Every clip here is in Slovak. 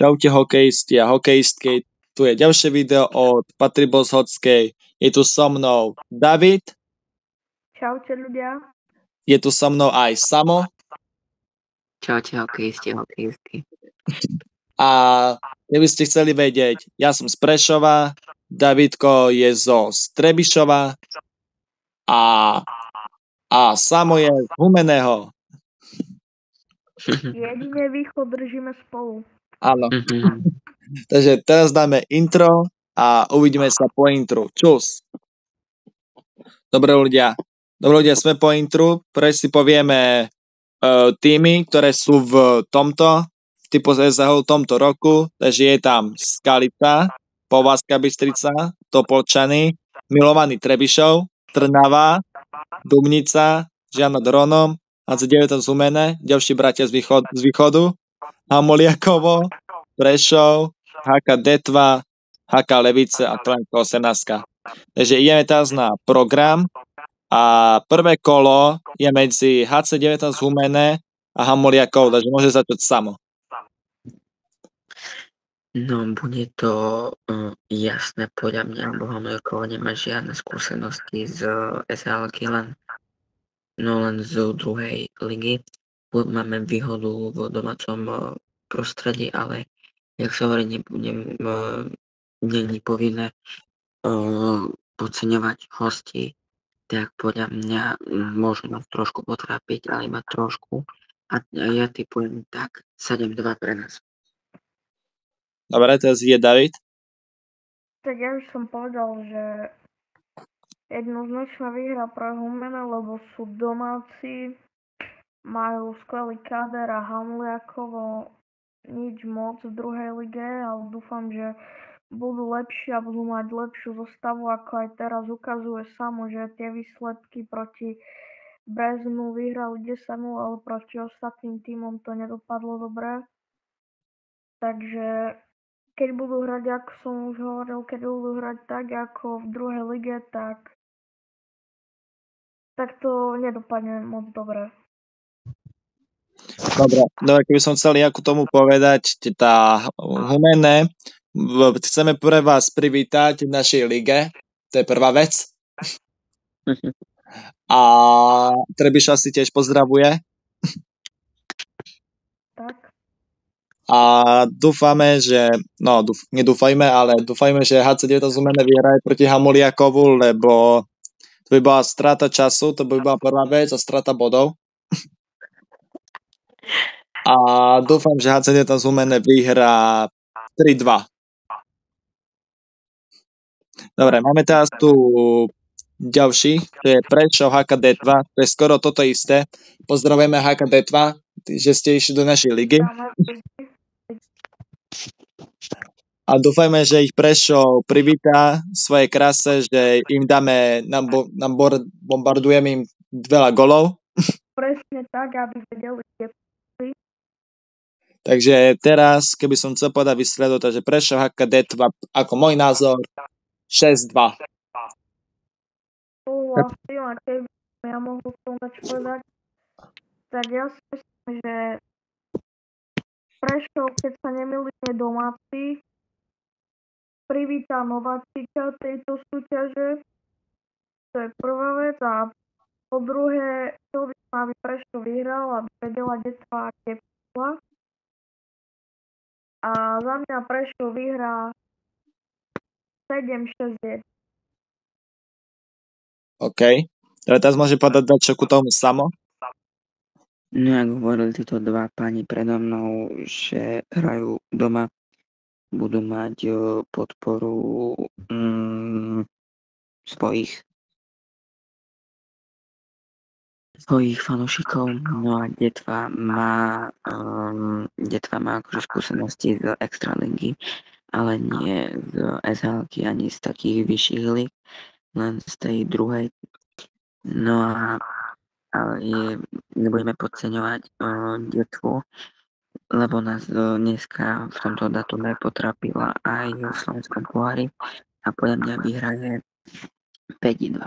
Čaute hokejisti a hokejistky. Tu je ďalšie video od Patry Boshodskej. Je tu so mnou David. Čaute ľudia. Je tu so mnou aj Samo. Čaute hokejisti, hokejistky. A keby ste chceli vedieť, ja som z Prešova, Davidko je zo Trebišova a Samo je z Humenného. Jedine východ držíme spolu. Áno. Takže teraz dáme intro a uvidíme sa po intru. Čus. Dobre ľudia, sme po intru. Pre si povieme týmy, ktoré sú v tomto typu SHL v tomto roku. Takže je tam Skalica, Povazka Bystrica, Topolčany, Milovaný Trebišov, Trnava, Dubnica, Žiano Dronom, AC9 z Humene, ďalší bratia z východu, Hamuliakovo, Prešov, HK Detva, HK Levice a Trnavská 18. Takže ideme teraz na program a prvé kolo je medzi HC19 z Humene a Hamuliakov, takže môže začať Samo. No, bude to jasné podľa mňa, lebo Hamuliakov nemá žiadne skúsenosti z SHL-ky, len z druhej ligy. Máme výhodu v domácom prostredí, ale jak sa hovorí, není povinné podceňovať hostí, tak podľa mňa môžu nás trošku potrápiť, ale iba trošku. A ja typujem tak 7-2 pre nás. Dobre, teraz je David. Tak ja už som povedal, že jednoznačná výhra pre Humene, lebo sú domáci, majú skvelý káder a Hamuliakovo nič moc v druhej lige, ale dúfam, že budú lepší a budú mať lepšiu zostavu, ako aj teraz ukazuje Samo, že tie výsledky proti Breznu vyhrali 10-0, ale proti ostatným tímom to nedopadlo dobre. Takže keď budú hrať, ako som už hovoril, keď budú hrať tak, ako v druhej lige, tak to nedopadne moc dobre. Dobre, keby som chcel k tomu povedať, tá Humene, chceme pre vás privítať v našej lige, to je prvá vec. A Trebiša si tiež pozdravuje. Tak. A dúfame, že, nedúfajme, ale dúfajme, že HC9 z Humene vyhraje proti Hamuliakovu, lebo to by bola strata času, to by bola prvá vec a strata bodov. A dúfam, že HC9 z Humene vyhrá 3-2. Dobre, máme teraz tu ďalší, to je Prešov HKD2, to je skoro toto isté. Pozdravujeme HKD2, že ste išli do našej ligy. A dúfajme, že ich Prešov privítá svoje kráse, že im dáme, bombardujeme im veľa golov. Presne tak, aby vedeli, kde. Takže teraz, keby som chcel povedať výsledok, takže Prešov HKD2, ako môj názor, 6-2. Súhlasím, a keby ja mohol tomu povedať, tak ja si myslím, že Prešov, keď sa nemýlim, je domáci, privítá nováčika tejto súťaže, to je prvá vec, a po druhé, chcel by som, aby Prešov vyhral, aby vedela Detva, aké pila. A za mňa Prešov vyhrá 7-6-1. OK. Teraz môže povedať čo ku tomu Samo? No, ako hovorili títo dva páni predo mnou, že hrajú doma, budú mať podporu svojich fanúšikov. No a Detva má akože skúsenosti z extraligy, ale nie z SHL-ky ani z takých vyšších líg, len z tej druhej. No a nebudeme podceňovať Detvu, lebo nás dneska v tomto datume potrapila aj v slovenskom pohári a podľa mňa vyhraje 5-2.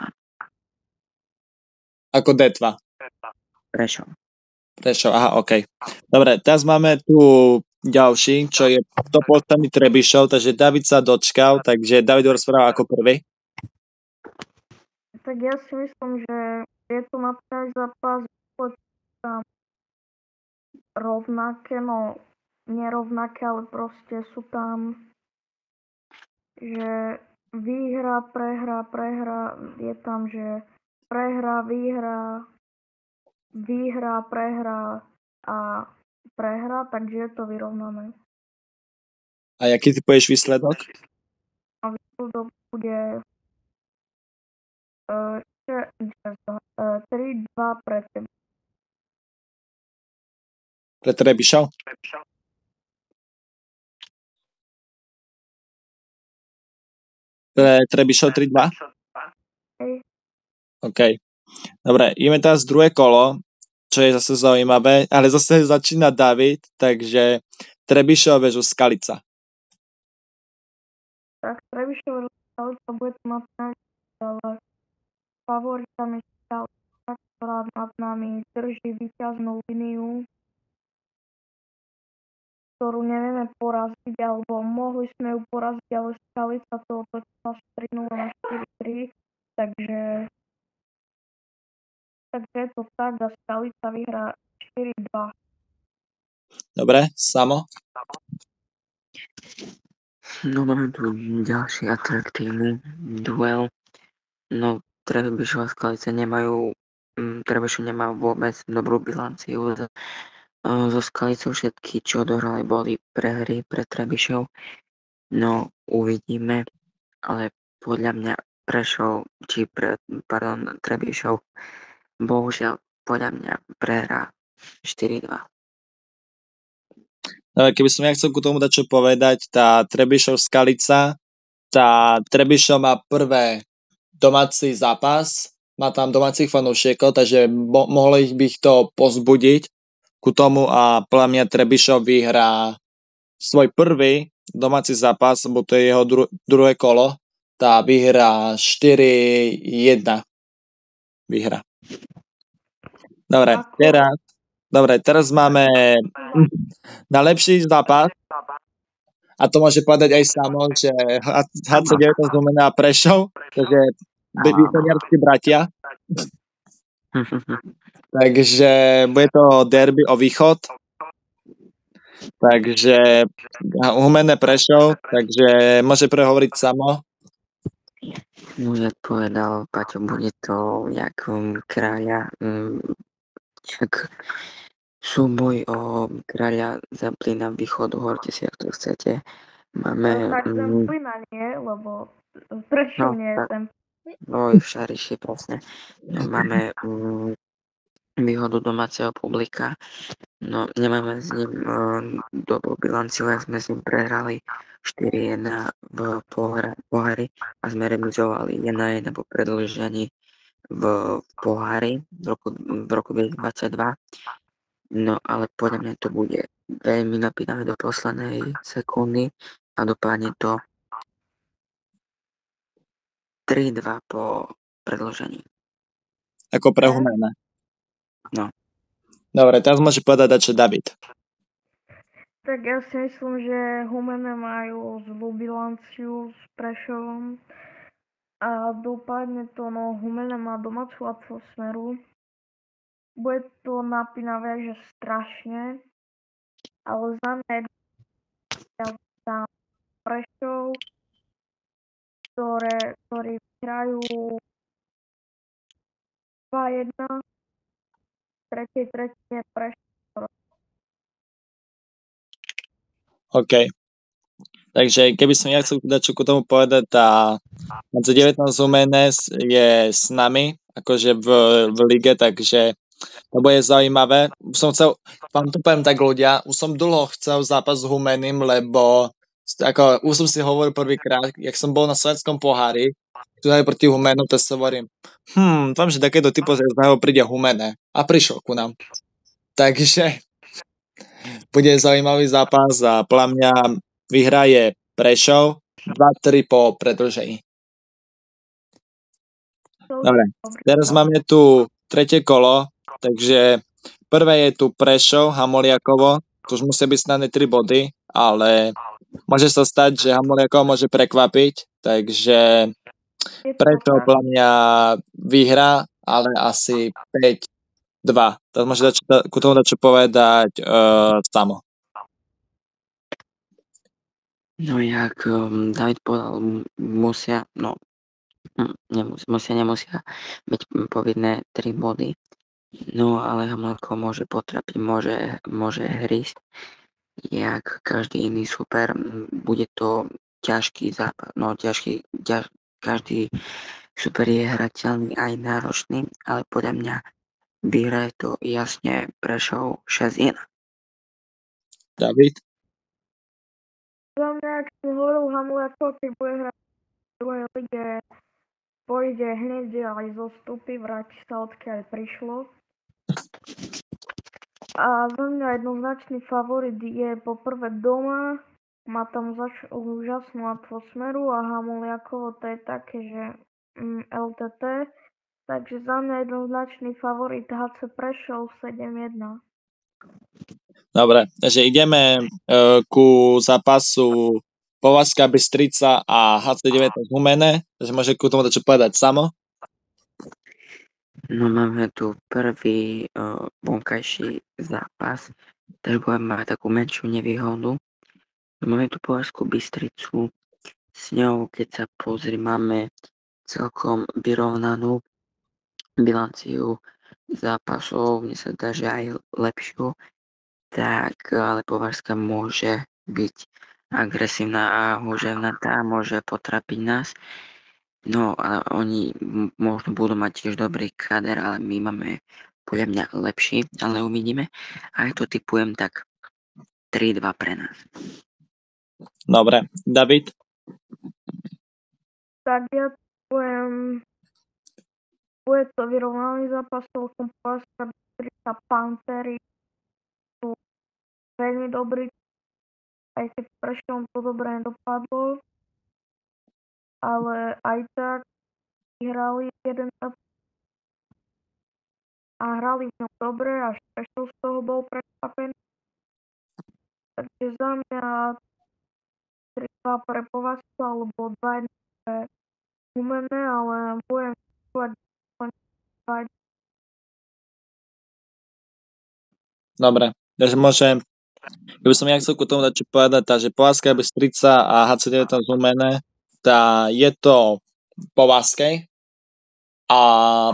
Ako Detva? Prešov, aha, OK. Dobre, teraz máme tu ďalší, čo je to postaný Trebišov, takže David sa dočkal, takže David rozpráva ako prvý. Tak ja si myslím, že je to napríklad zápas, tam rovnaké, no nerovnaké, ale proste sú tam, že výhra, prehra, je tam, že prehra, výhra, prehra a prehra, takže je to vyrovnané. A aký ty povieš výsledok? A výsledok bude 3-2 pre teba. Pre Trebišov? Pre Trebišov 3-2? Hej. OK. Dobre, ideme teraz druhé kolo, čo je zase zaujímavé, ale zase začína David, takže Trebišov versus Skalica. Tak Trebišov Skalica bude to napríklad, ale favoritami Skalica, ktorá nad nami drží víťaznú liniu, ktorú nevieme poraziť, alebo mohli sme ju poraziť, ale Skalica to otočila z 3-0 na 4-3, takže je to tak a Skalica vyhrá 4-2. Dobre, Samo? No máme tu ďalší atraktívny duel. No Trebišov a Skalica nemajú, Trebišov nemá vôbec dobrú bilanciu. So Skalicou všetky, čo odohrali, boli prehry pre Trebišov. No uvidíme, ale podľa mňa Trebišov, bohužiaľ, podľa mňa prehrá 4-2. Keby som ja chcel ku tomu dať čo povedať, tá Trebišov Skalica, tá Trebišov má prvé domáci zápas, má tam domácich fanúšiekov, takže mohlo ich by to pozbudiť ku tomu a podľa mňa Trebišov vyhrá svoj prvý domáci zápas, bo to je jeho druhé kolo, tá vyhrá 4-1. Vyhra. Dobre, teraz máme najlepší zápas a to môže povedať aj Samo, že HC19 znamená Prešov, takže východňarskí bratia. Takže bude to derby o východ. Takže Humenné Prešov, takže môže prehovoriť Samo. No jak povedal Paťo, bude to jak kráľa, súboj o kráľa Zemplína východu, hovorte si, ak to chcete. Máme... Tak Zemplína nie, lebo Prešov nie je Zemplín. Oj, v Šariši, presne. No, máme výhodu domáceho publika. No, nemáme s ním dobrú bilanciu, ak sme s ním prehrali 4-1 v pohári a sme remizovali 1-1 po predĺžení v pohári v roku 2022. No, ale podľa mňa to bude veľmi napínavé do poslednej sekundy a dopadne to 3-2 po predĺžení. Ako pre Humenné. No. Dobre, teraz môže povedať čo David. Tak ja si myslím, že Humenné majú zlú bilanciu s Prešovom a dopadne to, no Humenné má domácu atmosféru. Bude to napínavé, že strašne, ale za mňa je tam Prešov, ktorí vyhrajú 2-1, tretej tretine Prešov. OK. Takže keby som ja chcel dať čo ku tomu povedať, tá HC19 Humenné je s nami, akože v lige, takže to bude zaujímavé. Vám to poviem tak ľudia, už som dlho chcel zápas s Humenným, lebo už som si hovoril prvýkrát, jak som bol na svetskom pohári, tu aj proti Humennu, to sa hovorím, dúfam, že takéto typu zného príde Humenné a prišiel ku nám. Takže bude zaujímavý zápas a podľa mňa vyhraje Prešov 2-3 po predĺžení. Dobre, teraz máme tu tretie kolo, takže prvé je tu Prešov, Hamoliakovo, to už musia byť snadné 3 body, ale môže sa stať, že Hamuliakov môže prekvapiť, takže Je to preto tak. podľa mňa vyhrá, ale asi 5-2. Tak môže ku tomu dať čo povedať Samo. No jak David povedal, musia, no nemusia byť povinné 3 body. No ale Hamletko môže potrapiť, môže hrísť, jak každý iný super. Bude to ťažký zápas, no každý super je hrateľný aj náročný, ale podľa mňa vyhraje to jasne Prešov 6-1. David? Za mňa, ak som hovoril Hamuliakov, keď bude hrať v druhej lige, pôjde hneď aj zostupy, vráti sa odkiaľ prišlo. A za mňa jednoznačný favorit je poprvé doma, má tam úžasnú atmosféru a Hamuliakovo to je také, že LTT. Takže za mňa jednoznačný favorit HC Prešov 7-1. Dobre, takže ideme ku zápasu Povazka Bystrica a HC19 Humene, takže môže ku tomu dať čo povedať Samo. No máme tu prvý vonkajší zápas, takže budeme mať takú menšiu nevýhodu. Máme tu Povazskú Bystricu, s ňou keď sa pozri, máme celkom vyrovnanú bilanciu zápasov, mne sa zdá, že aj lepšiu, tak ale Považská môže byť agresívna a húževnatá, môže potrapiť nás. No ale oni možno budú mať tiež dobrý kader, ale my máme podľa mňa lepší, ale uvidíme. A ja to typujem tak 3-2 pre nás. Dobre, David? Tak ja typujem, bude to vyrovnaný zápas, celkom Povazka Bystrica, Pantery sú veľmi dobrý, aj keď Prešom to dobre nedopadlo, ale aj tak vyhrali jeden zápas a hrali v ňom dobre, až Prešov z toho bol prekvapený. Takže za mňa 3-2 pre Povazku alebo 2-1 pre Humene, ale budem typovať 2-1. Dobre, takže môžem, keby som ja chcel ku tomu dať čo povedať, takže Povazka Bystrica a HC19 Humene, tá je to Povazkej a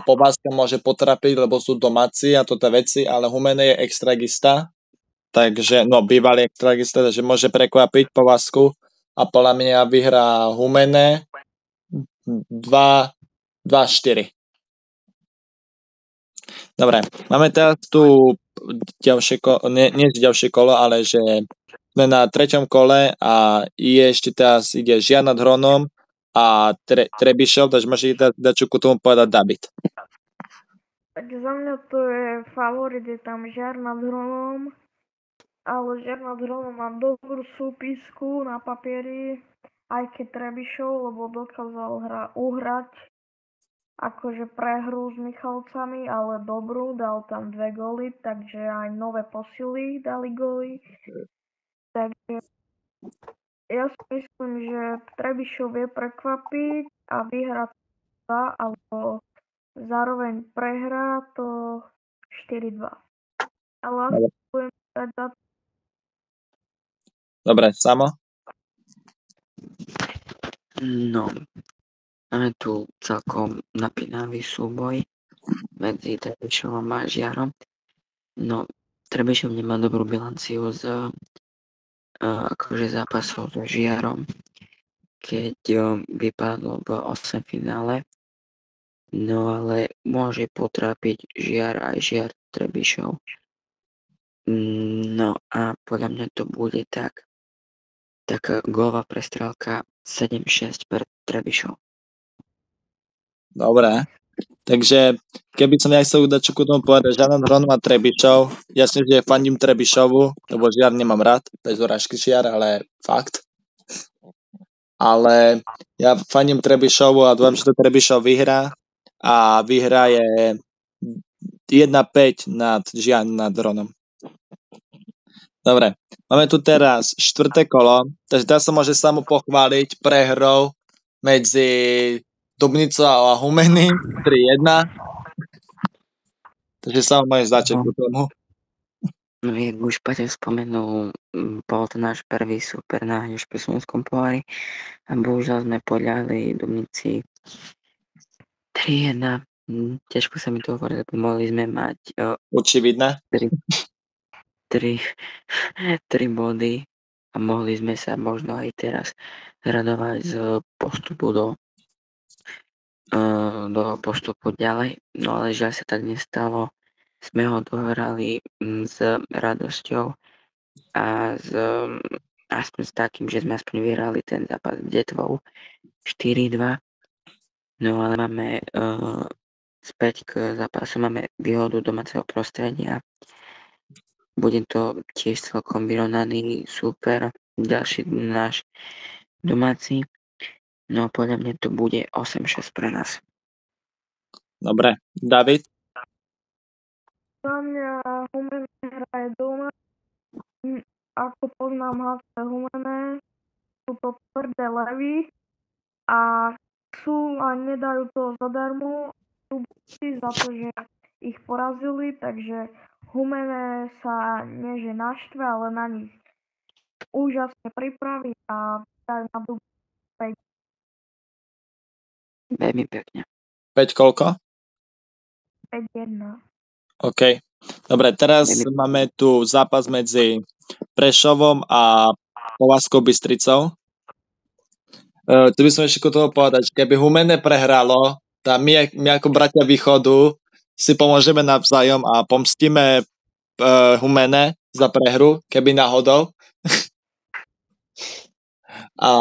Povazka môže potrapiť, lebo sú domáci a toto veci, ale Humene je extragista, takže, no bývalý extragista, takže môže prekvapiť Povazku a podľa mňa vyhrá Humene 2-4. Dobre, máme teraz tu ďalšie kolo, nie ďalšie kolo, ale že sme na 3. kole a ešte teraz ide Žiar nad Hronom a Trebišov, takže môže dať čo ku tomu povedať David. Tak za mňa to je favorit, je tam Žiar nad Hronom, ale Žiar nad Hronom má dobrú súpisku na papieri, aj keď Trebišov, lebo dokázal uhrať akože prehru s Michalovcami, ale dobrú, dal tam 2 góly, takže aj nové posily dali góly. Takže ja si myslím, že Trebišov vie prekvapiť a vyhrá 2, alebo zároveň prehrá to 4-2. Ale asi budem dať za to. Dobre, Samo? No, máme tu celkom napínavý súboj medzi Trebišovom a Žiarom. No, Trebišov nemá dobrú bilanciu z akože zápasov so Žiarom, keď vypadlo v 8 finále. No ale môže potrapiť Žiar aj Žiar Trebišov. No a podľa mňa to bude taká gólová prestrelka 7-6 pre Trebišov. Dobre, takže keby som ja chcel dať čo ku tomu povedať, Žiar nad Hronom a Trebišov, jasne, že fandím Trebišovu, lebo Žiar nemám rád, bez urážky Žiar, ale fakt. Ale ja fandím Trebišovu a dúfam, že to Trebišov vyhrá a vyhraje 1-5 nad Žiar nad Hronom. Dobre, máme tu teraz 4. kolo, takže teraz sa môže samo pochváliť prehrou medzi Dubnicou a Humeny 3-1. Takže samo môžeš začať ku tomu. No, jak už Paťo spomenul, bol to náš prvý super na Špesúnskom pohári a bohužiaľ sme podľahli Dubnici 3-1. Ťažko sa mi to hovorí, lebo mohli sme mať Očividné. 3 body a mohli sme sa možno aj teraz radovať z postupu do postupu ďalej, no ale žiaľ sa tak nestalo. Sme ho dohrali s radosťou a aspoň s takým, že sme aspoň vyhrali ten zápas Detvou 4-2. No ale máme späť k zápasu, máme výhodu domáceho prostredia. Bude to tiež celkom vyrovnaný super, ďalší náš domáci. No podľa mňa to bude 8-6 pre nás. Dobre, David? Za mňa Humené hraje doma. Ako poznám HC Humené, sú to tvrdé levy a chcú a nedajú to zadarmo. Sú za to, že ich porazili, takže Humené sa nie že naštve, ale na nich úžasne pripraví a dajú na Dub 5. Veľmi pekne. 5 koľko? 5-1. OK. Dobre, teraz máme tu zápas medzi Prešovom a Povazkou Bystricou. Tu by som ešte ku toho povedať, že keby Humené prehralo, tak my ako bratia východu si pomôžeme navzájom a pomstíme Humené za prehru, keby náhodou. A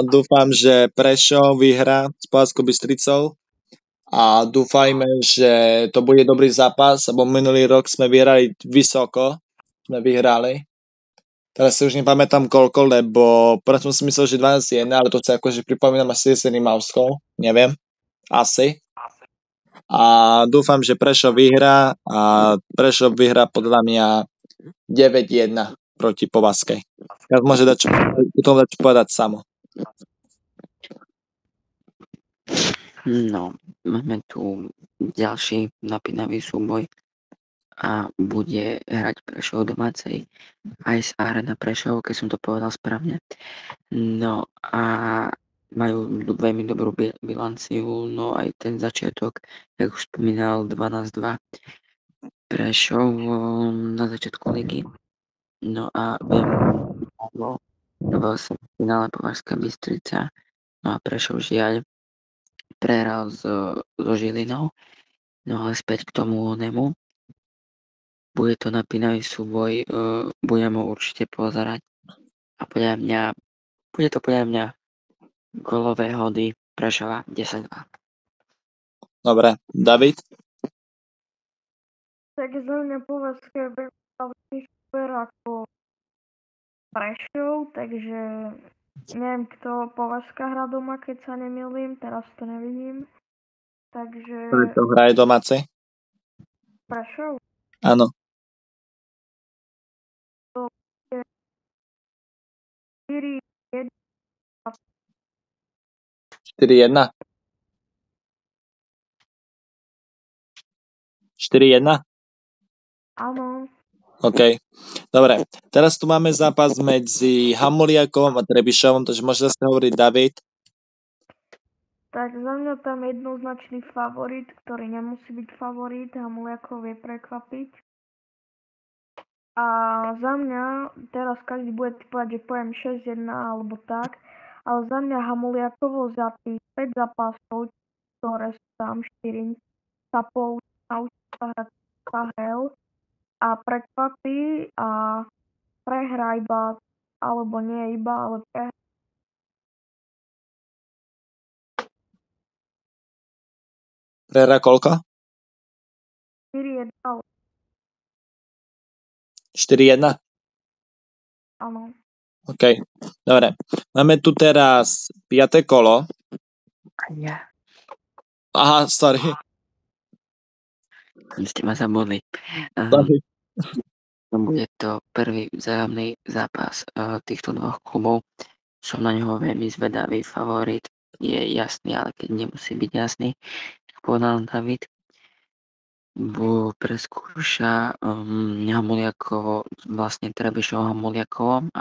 dúfam, že Prešov vyhrá s Povazkou Bystricou a dúfajme, že to bude dobrý zápas, lebo minulý rok sme vyhrali vysoko, sme vyhrali. Teraz si už nepamätám koľko, lebo preto som si myslel, že 12-1, ale to sa akože pripomínam asi s Rimavskou, neviem, asi. A dúfam, že Prešov vyhrá a Prešov vyhrá podľa mňa 9-1 proti Povazkej. Ja môže dať čo povedať samo. No, máme tu ďalší napínavý súboj a bude hrať Prešov domácej aj z Arena Prešov, keď som to povedal správne. No a majú veľmi dobrú bilanciu, no aj ten začiatok, jak už spomínal, 12-2 Prešov na začiatku ligy. No a v finále Považská Bystrica, no a Prešov žiaľ prehral so Žilinou, no ale späť k tomu onemu. Bude to napínavý súboj, budem ho určite pozerať a bude to podľa mňa golové hody Prešova 10-2. Dobre, David? Tak za mňa Povazka je veľmi super ako Prešov, takže neviem, kto Povazka hrá doma, keď sa nemýlim, teraz to nevidím. Takže To hraje domácej? Prešov Áno. to je 4-1. 4-1? 4-1? Áno. OK. Dobre, teraz tu máme zápas medzi Hamuliakom a Trebišovom, takže môže zase hovoriť David. Tak za mňa tam jednoznačný favorit, ktorý nemusí byť favorit, Hamuliakov vie prekvapiť. A za mňa, teraz každý bude typovať, že poviem 6-1 alebo tak, ale za mňa Hamuliakovo za tých 5 zápasov, ktoré sú tam 4, sa naučí sa hrať hel a prekvapí a prehrá iba, alebo nie iba, ale prehrá. Prehra koľko? 4-1, 4-1? áno. OK. Dobre. Máme tu teraz 5. kolo. Ja. Aha, sorry. Ste ma zabudli. Sorry. Bude to prvý vzájomný zápas týchto dvoch klubov. Som na neho veľmi zvedavý. Favorit je jasný, ale keď nemusí byť jasný, ako povedal David, preskúša Hamuliakovo, vlastne Trebišov Hamuliakovo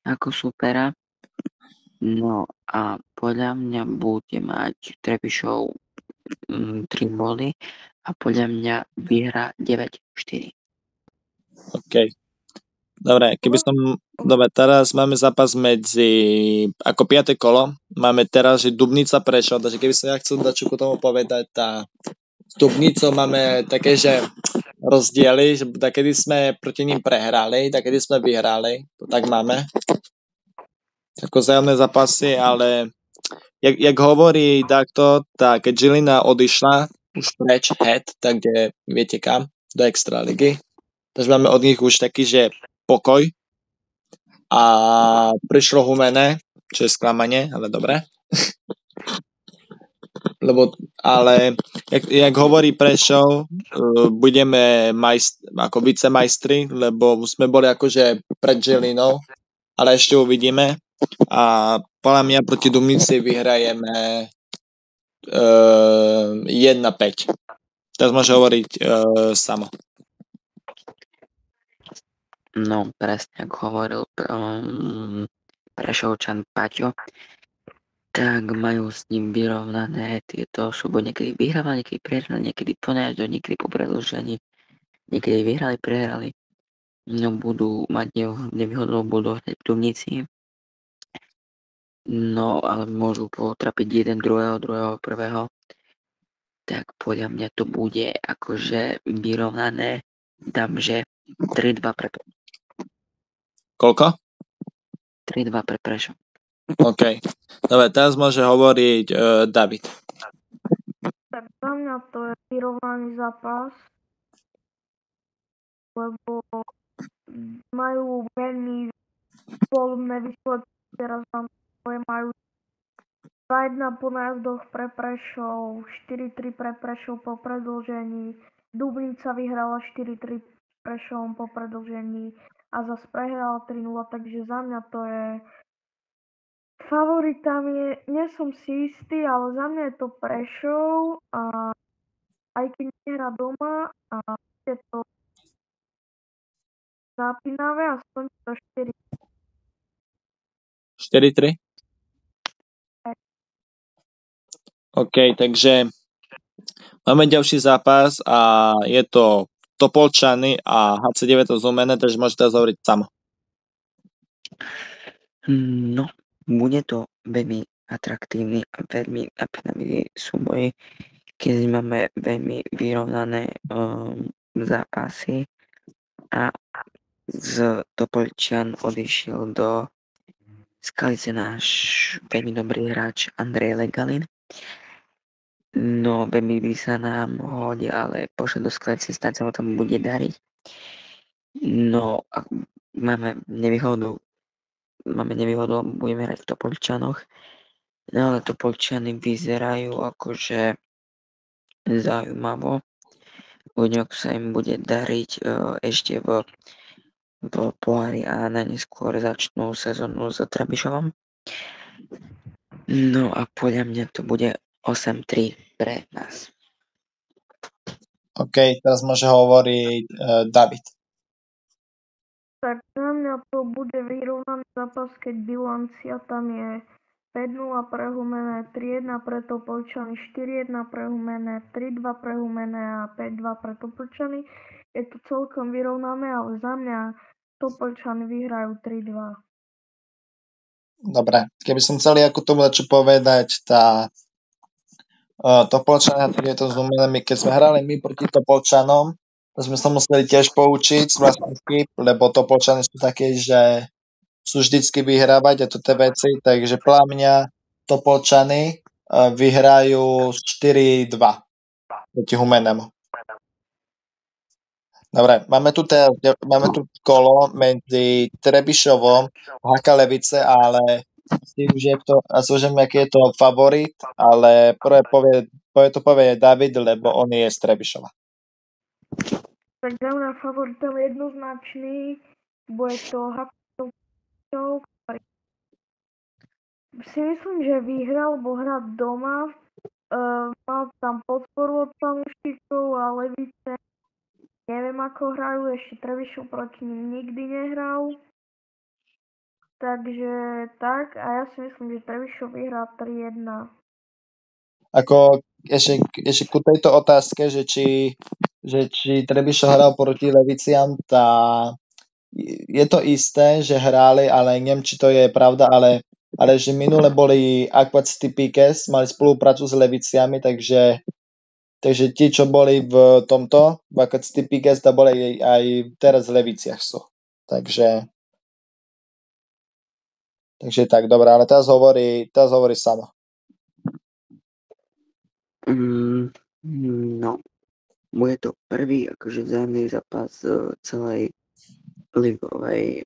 ako supera. No a podľa mňa bude mať Trebišov 3 body a podľa mňa vyhrá 9-4. OK. Dobre, Dobre, teraz máme zápas ako 5. kolo. Máme teraz, že Dubnica Prešov, takže keby som ja chcel dať čo k tomu povedať, s Dubnicou máme také, že rozdiely, že kedy sme proti ním prehrali, kedy sme vyhrali, to tak máme. Ako vzájomné zápasy, ale jak hovorí takto, tak keď Žilina odišla už preč, tak kde viete kam, do Extraligy, takže máme od nich už taký, že pokoj a prišlo Humené, čo je sklamanie, ale dobre. Ale jak hovorí Prešov, budeme ako vicemajstri, lebo sme boli akože pred Žilinou, ale ešte uvidíme. A podľa mňa proti Dubnici vyhrajeme 1-5. Teraz môže hovoriť Samo. No, presne ako hovoril Prešovčan Paťo, tak majú s ním vyrovnané tieto súboje. Niekedy vyhrávali, niekedy prehrali, niekedy po nájazdu, niekedy po predĺžení, niekedy vyhrali, prehrali. No, budú mať nevýhodu, budú hrať v Dubnici. No, ale môžu potrapiť jeden druhého, prvého. Tak podľa mňa to bude akože vyrovnané. Dám, že 3-2 pre Prešov. Koľko? 3-2 pre Prešov. OK. Dobre, teraz môže hovoriť David. Tak za mňa to je vyrovnaný zápas, lebo majú veľmi podobné výsledky. Teraz majú 2-1 po nájazdoch pre Prešov, 4-3 pre Prešov po predĺžení. Dubnica vyhrala 4-3 Prešovom po predĺžení a zase prehrala 3-0, takže za mňa to je favoritami, nie som si istý, ale za mňa je to Prešov a aj keď nehrá doma a je to zapínavé a skončí to 4-3? OK, takže máme ďalší zápas a je to Topolčany a HC9 Zumene, takže môžete hovoriť Samo. No, bude to veľmi atraktívny a veľmi napínavý súboj, keď máme veľmi vyrovnané zápasy a z Topolčian odišiel do Skalice náš veľmi dobrý hráč Andrej Legalin. No, veľmi by sa nám hodil, ale pošle do Skalice, snáď sa ho tam bude dariť. No, máme nevýhodu, budeme hrať v Topolčanoch, no ale Topolčany vyzerajú akože zaujímavo. Uvidíme, ako sa im bude dariť ešte v pohári a najneskôr začnú sezónu s Trebišovom. No a podľa mňa to bude 8-3 pre nás. OK, teraz môže hovoriť David. Tak na mňa to bude vyrovnaný zápas, keď bilancia tam je 5-0 pre Humené, 3-1 pre Topolčany, 4-1 pre Humené, 3-2 pre Humené a 5-2 pre Topolčany. Je to celkom vyrovnané, ale za mňa Topolčany vyhrajú 3-2. Dobre, keby som chcel ako tomu čo povedať, Topolčania, tak je to s Humenami. Keď sme hrali my proti Topolčanom, to sme sa museli tiež poučiť z vlastných chýb, lebo Topolčany sú také, že sú vždycky vyhrávať a to tie veci, takže podľa mňa Topolčany vyhrajú 4-2 proti Humenemu. Dobre, máme tu kolo medzi Trebišovom a Hakalevice, ale už je to, a zložím, aký je to favorit, ale prvé povie David, lebo on je z Trebišova. Tak za mňa favoritom jednoznačný bude to Hakov, ktorý si myslím, že vyhral, lebo hrá doma. Mal tam podporu od fanúšikov a Levice neviem ako hrajú, ešte Trebišov proti ním nikdy nehral. Takže tak, a ja si myslím, že Trebišov vyhrá 3-1. Ako ešte ku tejto otázke, že či Trebišov hral proti Leviciam, je to isté, že hráli, ale neviem, či to je pravda, ale že minule boli Aquat Stipikes, mali spoluprácu s Leviciami, takže tí, čo boli v tomto, v Aquat Stipikes, to boli aj teraz v Leviciach sú. Takže tak, dobré, ale teraz hovorí Samo. No, bude to prvý akože vzájomný zápas celej ligovej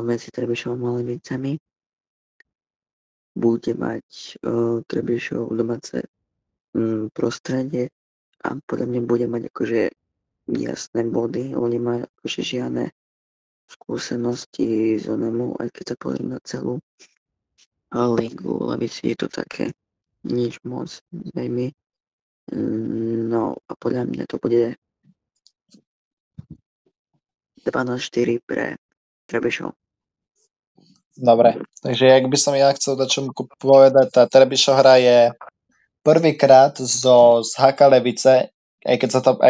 medzi Trebišovom a Levicami. Bude mať Trebišov domáce prostredie a podľa mňa bude mať akože jasné body, oni majú akože žiadne skúsenosti z onemu, aj keď sa pozriem na celú ligu, Levici je to také nič moc veľmi. No a podľa mňa to bude 12-4 pre Trebišov. Dobre, takže ak by som ja chcel dať čomu povedať, tá Trebišov hra je prvýkrát z Haka Levice, aj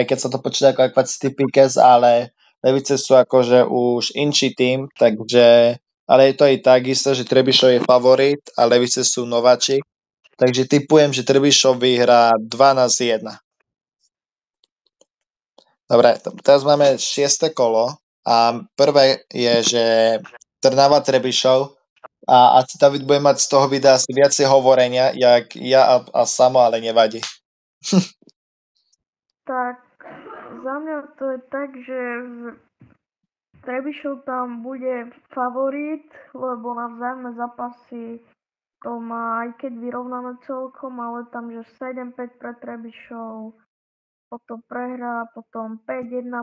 keď sa to počíta ako Aquat Stipikes, ale Levice sú akože už inší tým, takže ale je to i tak isté, že Trebišov je favorit a Levice sú nováči, takže tipujem, že Trebišov vyhrá 12-1. Dobre, teraz máme 6. kolo a prvé je, že Trnava Trebišov a asi David bude mať z toho videa asi viacej hovorenia, jak ja a Samo, ale nevadí. Tak, za mňa to je tak, že Trebišov tam bude favorit, lebo na vzájomné zápasy to má, aj keď vyrovnané celkom, ale tam, že 7-5 pre Trebišov, potom prehrá, potom 5-1,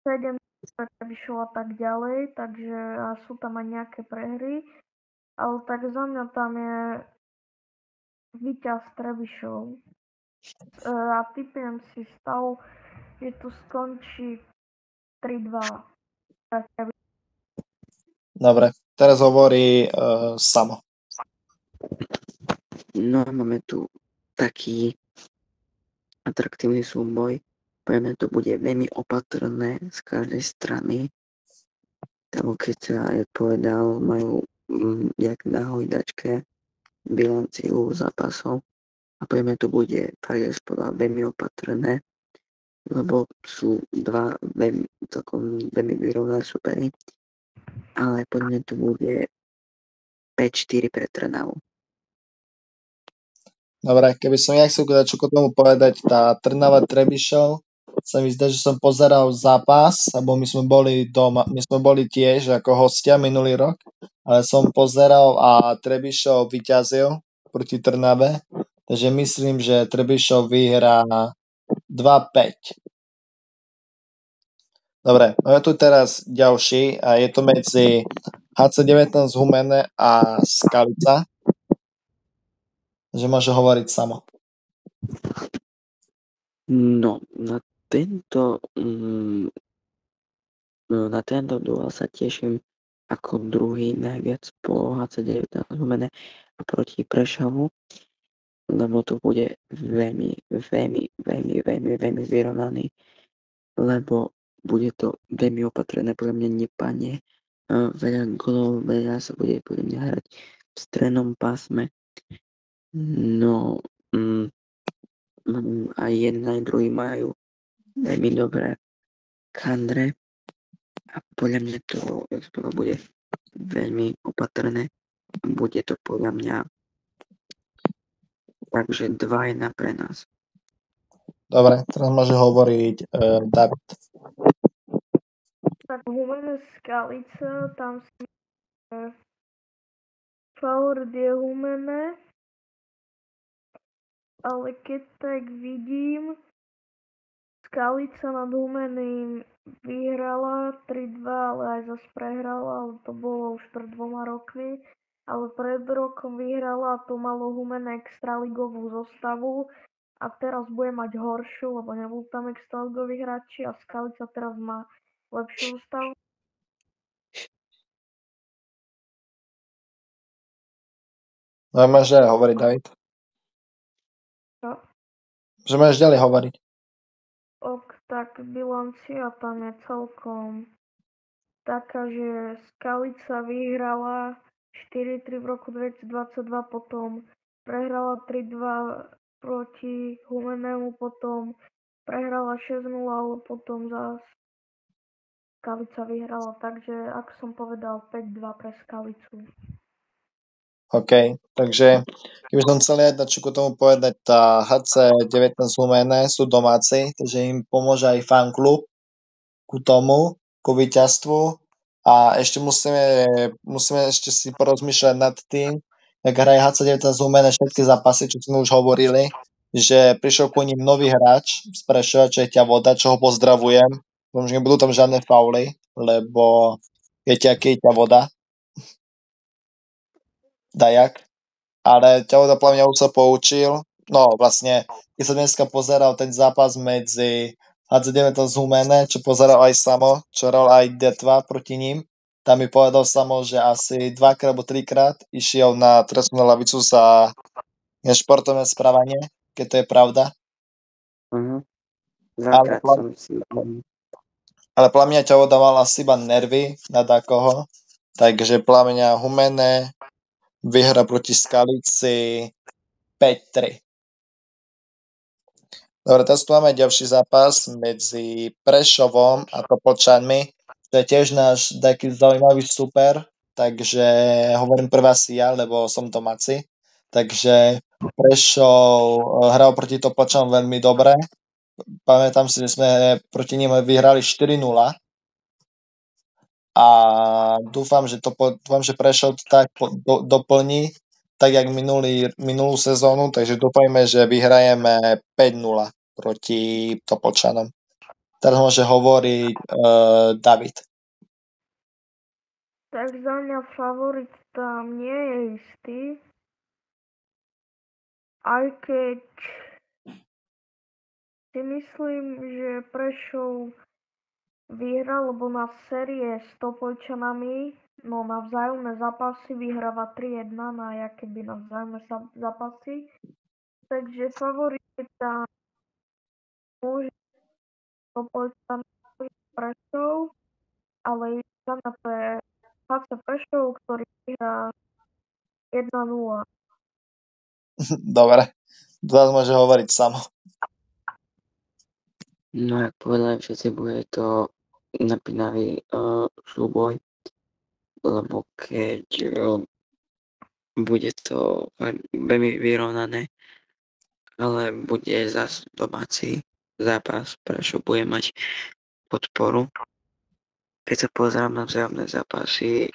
7 pre Trebišov a tak ďalej, takže a sú tam aj nejaké prehry, ale tak za mňa tam je víťaz Trebišov. A typujem si stav, že tu skončí 3-2 pre Trebišov. Dobre, teraz hovorí Samo. No a máme tu taký atraktívny súboj. Pre mňa to bude veľmi opatrné z každej strany. Tam, keď sa aj povedal, majú jak na hojdačke bilanciu zápasov. A pre mňa to bude, tak jak povedal, veľmi opatrné, lebo sú dva celkom veľmi vyrovnané súpery. Ale pre mňa to bude 5-4 pre Trnavu. Dobre, keby som ja chcel čo k tomu povedať, tá Trnava Trebišov, sa mi zdá, že som pozeral zápas, lebo my sme boli doma, my sme boli tiež ako hostia minulý rok, ale som pozeral a Trebišov vyťazil proti Trnave, takže myslím, že Trebišov vyhrá 2-5. Dobre, máme tu teraz ďalší a je to medzi HC19 Humene a Skalica. Takže môže hovoriť Samo. No, na tento duel sa teším ako druhý najviac po HC19 Humene proti Prešovu, lebo to bude veľmi vyrovnaný, lebo bude to veľmi opatrené, podľa mňa nepadne veľa golov, veľa sa bude podľa mňa hrať v strednom pásme. No, aj jeden aj druhý majú veľmi dobré kandre a podľa mňa to bude veľmi opatrné. Bude to podľa mňa takže 2-1 pre nás. Dobre, teraz môže hovoriť David. Tak Humene Skalica, tam si favorit je Humene. ale keď tak vidím, Skalica nad Humeným vyhrala 3-2, ale aj zase prehrala, ale to bolo už pred 2 rokmi. Ale pred rokom vyhrala a to malo Humenné extraligovú zostavu a teraz bude mať horšiu, lebo nebudú tam extraligoví hráči a Skalica teraz má lepšiu zostavu. No máš ďalej hovoriť, David. Čo? Že máš ďalej hovoriť. Tak bilancia tam je celkom taká, že Skalica vyhrala 4-3 v roku 2022, potom prehrala 3-2 proti Humennému, potom prehrala 6-0, ale potom zás Skalica vyhrala, takže ako som povedal 5-2 pre Skalicu. OK, takže keby som chcel dačo k tomu povedať, tá HC19 Humenné sú domáci, takže im pomôže aj fanklub ku tomu, ku víťazstvu a ešte musíme ešte si porozmýšľať nad tým, jak hraje HC19 Humenné všetky zápasy, čo sme už hovorili, že prišiel ku ním nový hráč z Prešova, čo je Ťavoda, čo ho pozdravujem, že nebudú tam žiadne fauly, lebo viete, aký je Ťavoda, Dajak, ale Ťavoda podľa mňa už sa poučil. No vlastne, keď som dneska pozeral ten zápas medzi HC19 Humenné, čo pozeral aj Samo, čo hral aj D2 proti ním, tam mi povedal Samo, že asi 2-krát alebo 3-krát išiel na trestnú lavicu za nešportovné správanie, keď to je pravda. Dvakrát som si... Ale podľa mňa Ťavoda mal asi iba nervy na takoho, takže podľa mňa Humenné vyhra proti Skalici 5-3. Dobre, teraz tu máme ďalší zápas medzi Prešovom a Topolčanmi. To je tiež náš taký zaujímavý super, takže hovorím pre vás ja, lebo som domáci. Takže Prešov hral proti Topolčanom veľmi dobre. Pamätám si, že sme proti nim vyhrali 4-0 a dúfam, že Prešov tak doplní, tak jak minulú sezónu, takže dúfajme, že vyhrajeme 5-0 proti Topolčanom. Teraz môže hovoriť David. Tak za mňa favorit tam nie je istý, aj keď si myslím, že Prešov vyhral, lebo na série s Topolčanami, no na vzájomné zápasy vyhráva 3-1 na keby na vzájomné zápasy. Takže favorit tam môže Topolčan, Prešov, ale za mňa to je HC Prešov, ktorý vyhrá 1-0. Dobre, teraz môže hovoriť Samo. No, jak povedali všetci, bude to napínavý súboj, lebo keď bude to veľmi vyrovnané, ale bude zase domáci zápas, prečo bude mať podporu. Keď sa pozerám na vzájomné zápasy,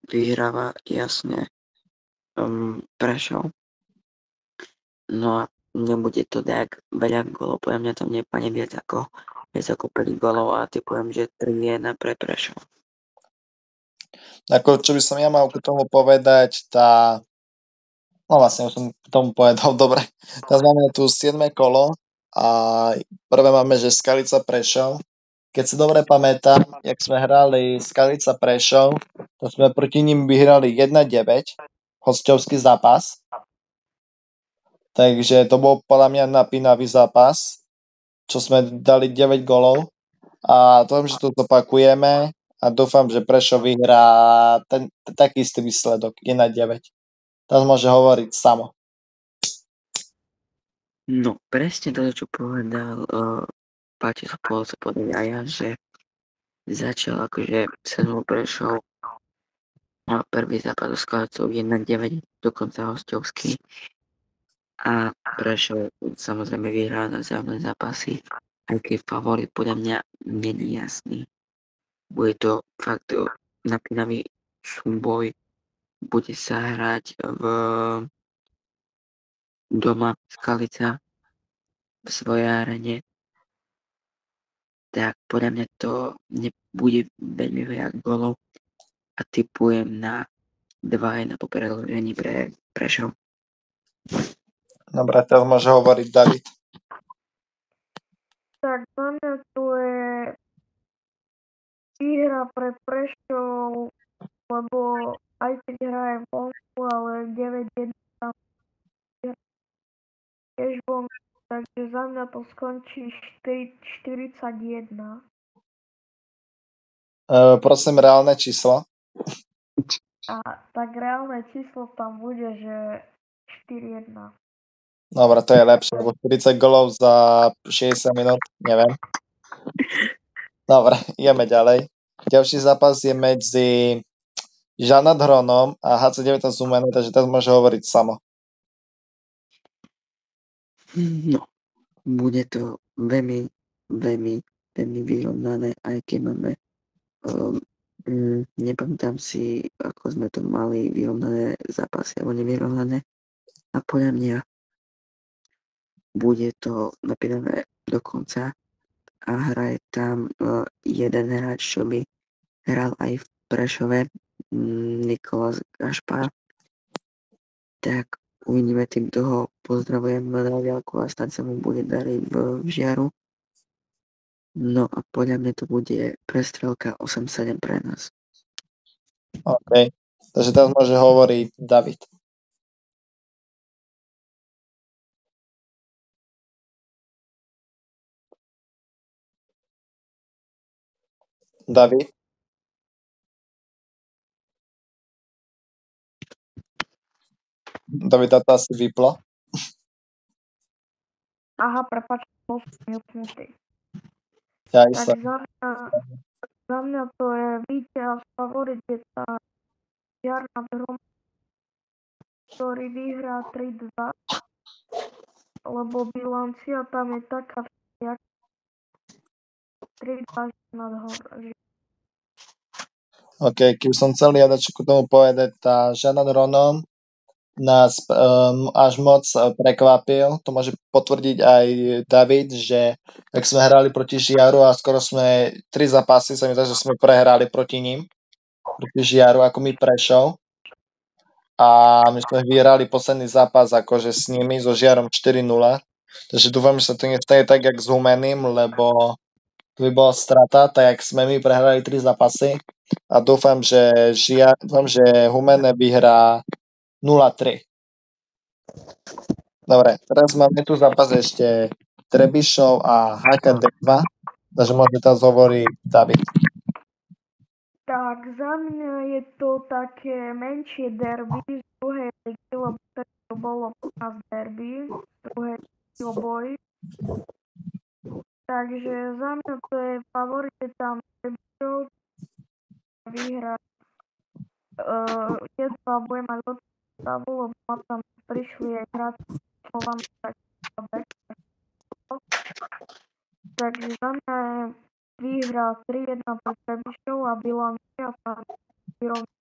vyhráva jasne Prešov. No a nebude to tak veľa golov, podľa mňa tam nepadne viac ako 5 golov a typujem, že 3-1 pre Prešov. Ako, čo by som ja mal k tomu povedať, no vlastne už som k tomu povedal, dobre. Teraz máme tu 7. kolo a prvé máme, že Skalica Prešov. Keď si dobre pamätám, jak sme hrali Skalica Prešov, to sme proti ním vyhrali 1-9, hostovský zápas. Takže to bol podľa mňa napínavý zápas, čo sme dali 9 golov. A dúfam, že to zopakujeme a dúfam, že Prešov vyhrá taký istý výsledok 1-9. Teraz môže hovoriť Samo. No, presne to, čo povedal Páči sa povedať aj ja, že začal akože sezónu Prešov mal prvý zápas so Skalicou 1-9, dokonca hostovský. A Prešov samozrejme vyhrá na vzájomné zápasy, aj keď favorit podľa mňa není jasný. Bude to fakt napínavý súboj, bude sa hrať v doma Skalica v svojej arene, tak podľa mňa to nebude veľmi veľa golov a tipujem na 2-1 po predĺžení pre Prešov. Dobre, teraz môže hovoriť David. Tak za mňa to je výhra pre Prešov, lebo aj keď hraje vonku, ale 9-1 tam tiež vonku, takže za mňa to skončí 41. Prosím, reálne číslo. A tak reálne číslo tam bude, že 4-1. Dobre, to je lepšie, lebo 40 golov za 60 minút, neviem. Dobre, ideme ďalej. Ďalší zápas je medzi Žanat Hronom a HC9 Zumene, takže teraz môže hovoriť samo. No, bude to veľmi, veľmi, veľmi vyrovnané, aj keď máme nepamätám si, ako sme to mali vyrovnané zápasy alebo nevyrovnané. A podľa mňa bude to napínané do konca a hraje tam jeden hráč, čo by hral aj v Prešove, Nikolás Gašpar. Tak uvidíme, týmto ho pozdravujem na diaľku a snáď sa mu bude dariť v Žiaru. No a podľa mňa to bude prestrelka 8-7 pre nás. OK, takže teraz môže hovoriť David. David? Davida to asi vyplo. Aha, prepáč, bol som mutnutý. Ja Tak za mňa to je víťaz, favorit je tá Jarná Hrom, ktorý vyhrá 3-2, lebo bilancia tam je taká, jak 3-2 nad Hrom. OK, keby som chcel jadačku k tomu povedať, tá Žanat Hronom nás až moc prekvapil. To môže potvrdiť aj David, že ak sme hrali proti Žiaru a skoro sme 3 zápasy, sa mi zdá, že sme prehrali proti ním, proti Žiaru, ako my Prešov. A my sme vyhrali posledný zápas akože s nimi, so Žiarom 4-0. Takže dúfam, že sa to nestane tak, jak s Humeným, lebo to by bola strata, tak jak sme my prehrali 3 zápasy. A dúfam, že Humene vyhrá 0-3. Dobre, teraz máme tu zápas ešte Trebišov a HKD2, takže môže teraz hovoriť David. Tak za mňa je to také menšie derby z druhej ligy, lebo to bolo u nás derby, z druhej ligy o boj. Takže za mňa to je favorit tam Trebišov, vyhrá. Jedva budem mať lepšiu stavu, lebo ma tam prišli aj hráči Slovan, takže za mňa je výhra 3-1 pre Trebišov a bilancia tam vyrovná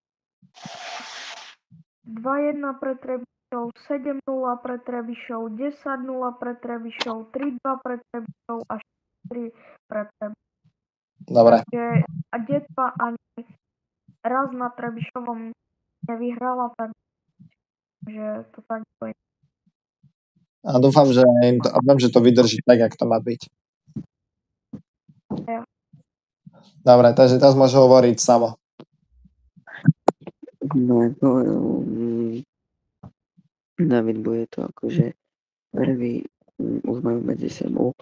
2-1 pre Trebišov, 7-0 pre Trebišov, 10-0 pre Trebišov, 3-2 pre Trebišov a 4-3 pre Trebišov. Dobre. A Detva ani raz na Trebišovom nevyhrala, takže to tak bude. A dúfam, že to vydrží tak, jak to má byť. Ja. Dobre, takže teraz môžu hovoriť Samo. No ako David, bude to akože prvý, už majú medzi sebou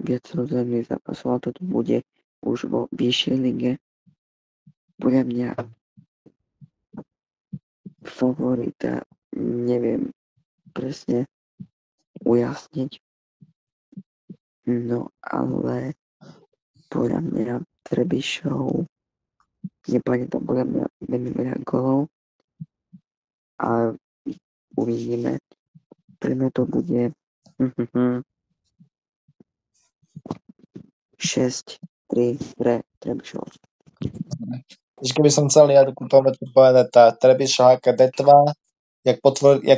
viac rozhodných zápasov, a toto bude už vo vyššej lige. Podľa mňa favorita neviem presne ujasniť, no ale podľa mňa Trebišov nepadne tam podľa mňa veľmi veľa golov a uvidíme. Pre mňa to bude 6-3 pre Trebišov. Keby som chcel povedať tá Trebišov HKD2, jak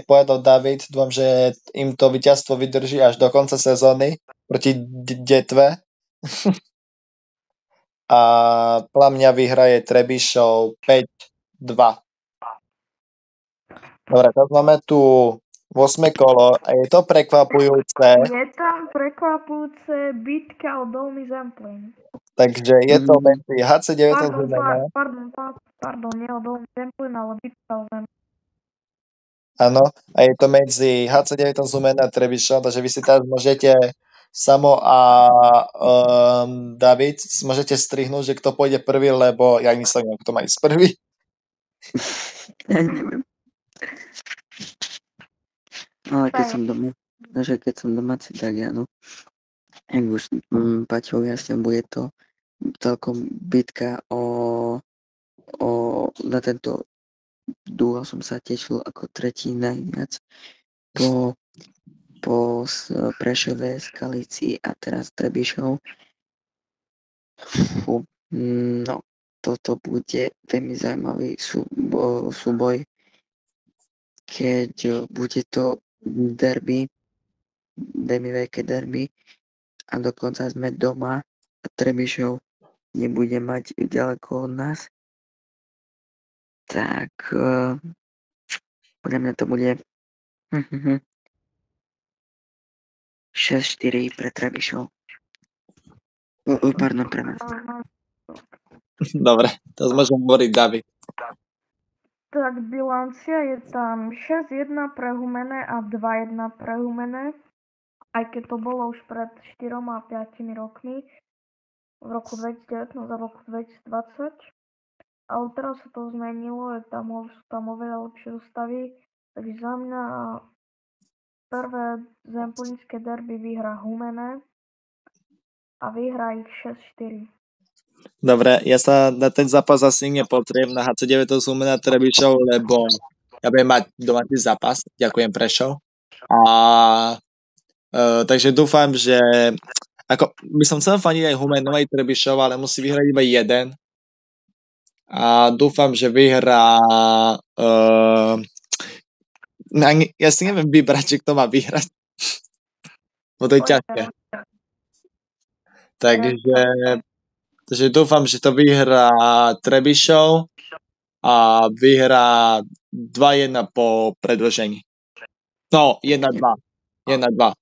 povedal David, dúfam, že im to víťazstvo vydrží až do konca sezóny proti Detve. A podľa mňa vyhraje Trebišov 5-2. Dobre, teraz máme tu 8. kolo a je to prekvapujúce, Je tam prekvapujúce bitka o Dolný Zemplín. takže je to medzi HC9 Zumena. Pardon, nie o Dolný Zemplín, ale bitka o Zemplín. Áno, a je to medzi HC9 Zumena a Trebišom, takže vy si teraz môžete Samo a David, si môžete strihnúť, že kto pôjde prvý, lebo ja ani sa neviem, kto má ísť prvý. Ja neviem. Ale keď som domáci, tak áno. Jak už Paťo ujasnil, bude to celkom bitka na tento duel som sa tešil ako tretí najviac po Prešove, Skalici a teraz Trebišov. No, toto bude veľmi zaujímavý súboj, keď bude to derby, veľmi veľké derby a dokonca sme doma a Trebišov nebude mať ďaleko od nás, tak podľa mňa to bude 6-4 pre Trebišov. Pardon, pre nás. Dobre, teraz môžem hovoriť David. Tak bilancia je tam 6-1 pre Humené a 2-1 pre Humené. Aj keď to bolo už pred 4 a 5 rokmi, v roku 2019 a v roku 2020. Ale teraz sa to zmenilo, sú tam oveľa lepšie zostavy. Takže za mňa prvé zemplínske derby vyhrá Humené a vyhrá ich 6-4. Dobre, ja sa na ten zápas asi nepozriem na HC9 Zumena Trebišov, lebo ja budem mať domáci zápas. Ďakujem Prešov. Takže dúfam, že ako by som chcel faniť aj Humenu aj Trebišov, ale musí vyhrať iba jeden. A dúfam, že vyhrá ja si neviem vybrať, či kto má vyhrať. No to je ťažké. Takže dúfam, že to vyhrá Trebišov a vyhrá 2-1 po predĺžení. No, 1-2. 1-2.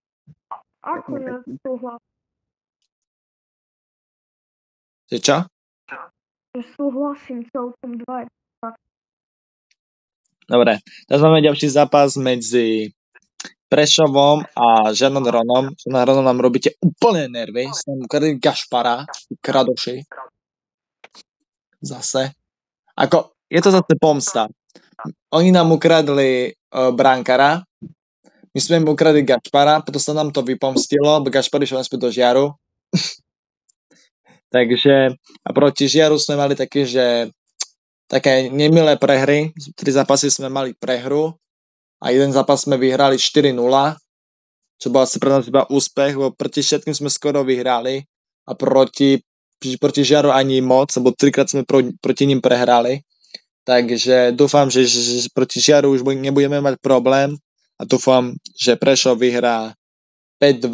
Ako ja súhlasím. Čo? Súhlasím celkom 2. Dobre, teraz máme ďalší zápas medzi Prešovom a Žanom Ronom. Žanom Ronom nám robíte úplne nervy. Som ukradli Gašpara, kradoši. Zase. Ako, je to zase pomsta. Oni nám ukradli brankara, my sme im ukradli Gašpara, potom sa nám to vypomstilo, Gašpar išiel naspäť do Žiaru. Takže a proti Žiaru sme mali také nemilé prehry. 3 zápasy sme mali prehru a jeden zápas sme vyhrali 4-0, čo bol asi pre nás iba úspech, lebo proti všetkým sme skoro vyhrali a proti Žiaru ani moc, lebo 3-krát sme proti ním prehrali. Takže dúfam, že proti Žiaru už nebudeme mať problém a dúfam, že Prešov vyhrá 5-2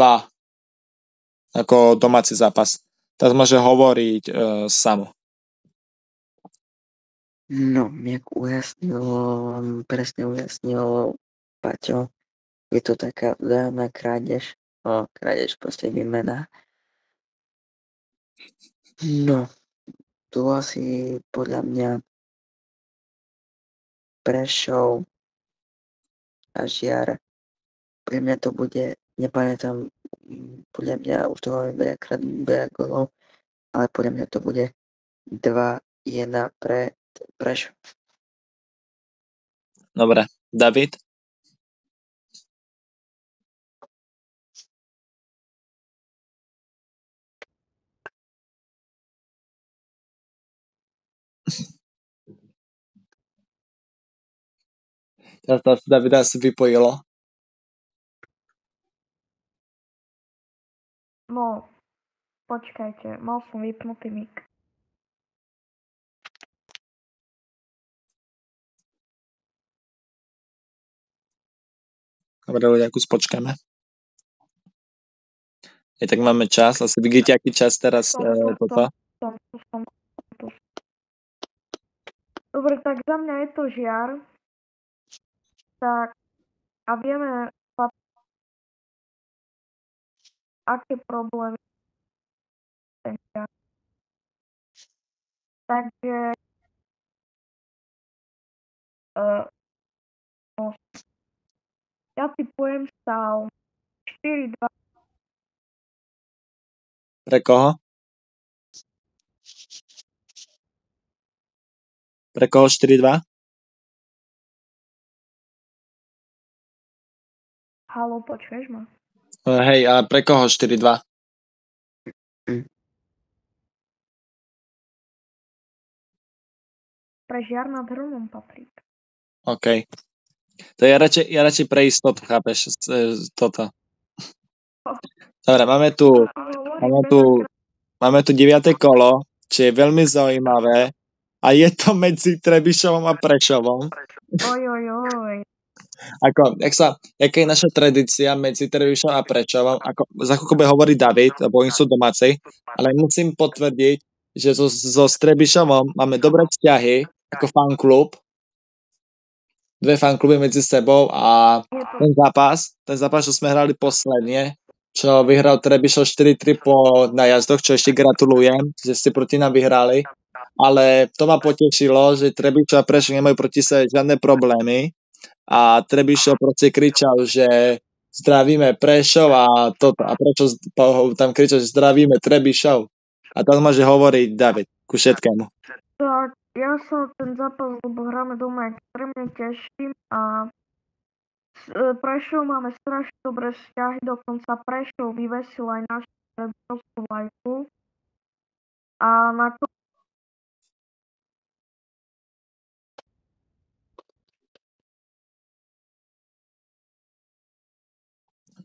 ako domáci zápas. Teraz môže hovoriť Samo. No, jak presne ujasnil Paťo, je to taká vzájomná krádež proste výmena. No, tu asi podľa mňa Prešov a Žiar. Pre mňa to bude, nepamätám, podľa mňa už to máme veľa golov, ale podľa mňa to bude 2-1 pre Prešov. Dobre, David? Teraz Davida si vypojilo. No, počkajte, mal som vypnutý mik. Dobre ľudia, kus počkáme. Tak máme čas, asi vidíte, aký čas teraz toto. Som. Dobre, tak za mňa je to žiar. Tak a vieme, aké problémy ten žiar. Takže ja typujem stav 4-2. Pre koho? Pre koho 4-2? Haló, počuješ ma? Hej, a pre koho 4-2? Pre žiar nad Hronom, Patrik. OK. To ja radšej pre istotu, chápeš, toto. Dobre, máme tu 9. kolo, čo je veľmi zaujímavé a je to medzi Trebišovom a Prešovom. Oj. Jaká je naša tradícia medzi Trebišom a Prešovom, za chvíľku bude hovoriť David, lebo oni sú domáci, ale musím potvrdiť, že so Trebišovom máme dobré vzťahy ako fanklub, 2 fankluby medzi sebou a ten zápas, čo sme hrali posledne, čo vyhral Trebišov 4-3 po najazdoch, čo ešte gratulujem, že ste proti nám vyhrali, ale to ma potešilo, že Trebišov a Prešov nemajú proti sebe žiadne problémy a Trebišov proste kričal, že zdravíme Prešov a prečo tam kričal, že zdravíme Trebišov a to môže hovoriť David ku všetkému. Tak, ja sa ten zápas, lebo hráme doma, extrémne teším a s Prešov máme strašne dobré vzťahy, dokonca Prešov vyvesil aj našu Trebišovskú vlajku a na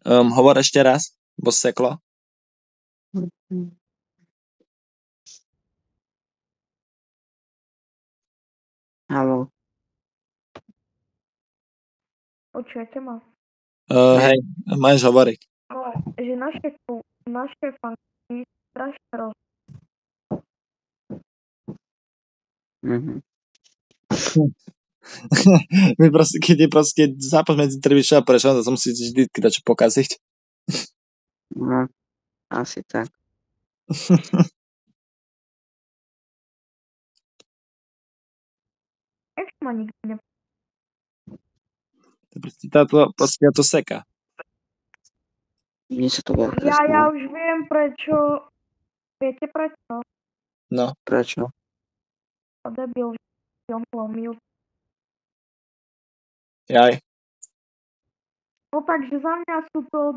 Hovor ešte raz, bo seklo. Haló. Počujete ma? Hej, máš hovoriť. No, že naše fanky strašne My proste, keď je proste zápas medzi Trebišom a Prešovom, to som si vždy dačo pokaziť. No, asi tak. Ešte ma nikto Proste to seka. Mne sa to veľa Ja už viem prečo. Viete prečo? No. Prečo? Debil, že on mil. Jaj. No takže za mňa sú to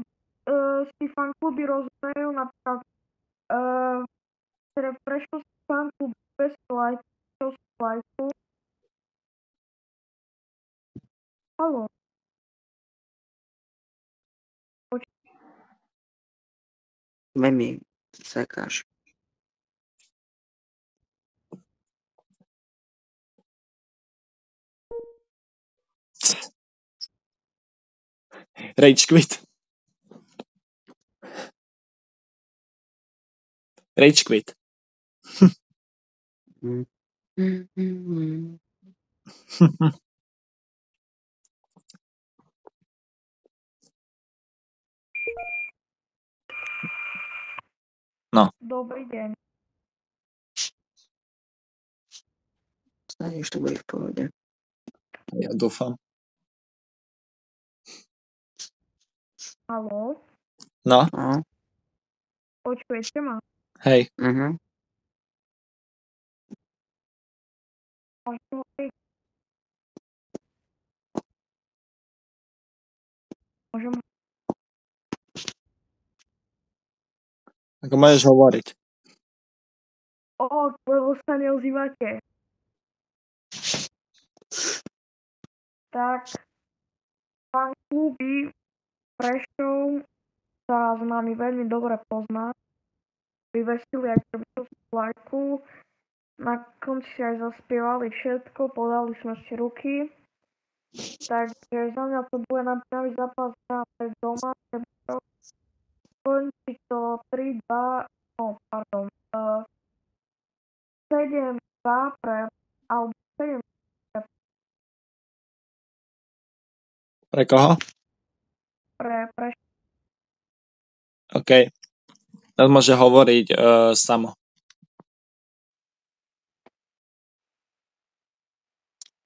si fankluby rozumejú, napríklad Prešovský fanklub bez lajku. Haló. Memi, sekáš. Rage quit. Rage quit. No. Dobrý deň. Snáď už to bude v pohode. Ja dúfam. Haló? No. Počujete ma? Hej. Môžem. Ako môžeš hovoriť. Lebo sa neozývate. Tak, fankluby Prešov sa s nami veľmi dobre pozná. Vyvesili aj Trebišovskú vlajku. Na konci aj zaspievali všetko, podali sme si ruky. Takže za mňa to bude napínavý zápas na doma. Končí to 3-2, no pardon, 7-2 alebo 7 Pre koho? pre OK. Teraz môže hovoriť Samo.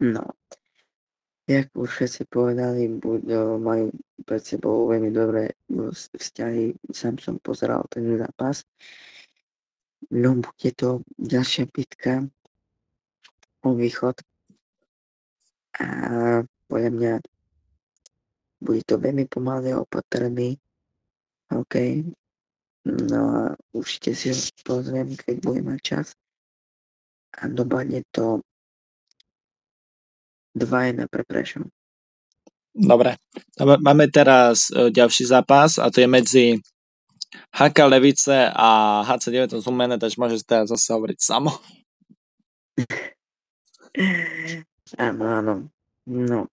No, jak už všetci povedali, majú pred sebou veľmi dobré vzťahy. Sám som pozeral ten zápas. No, bude to ďalšia bitka o východ. A podľa mňa bude to veľmi pomalé, opatrný. OK. No a určite si ho pozriem, keď budem mať čas. A dopadne to 2-1 pre Prešov. Dobre. Máme teraz ďalší zápas a to je medzi HK Levice a HC9 Zumene, takže môžeš teraz zase hovoriť Samo. Áno. No.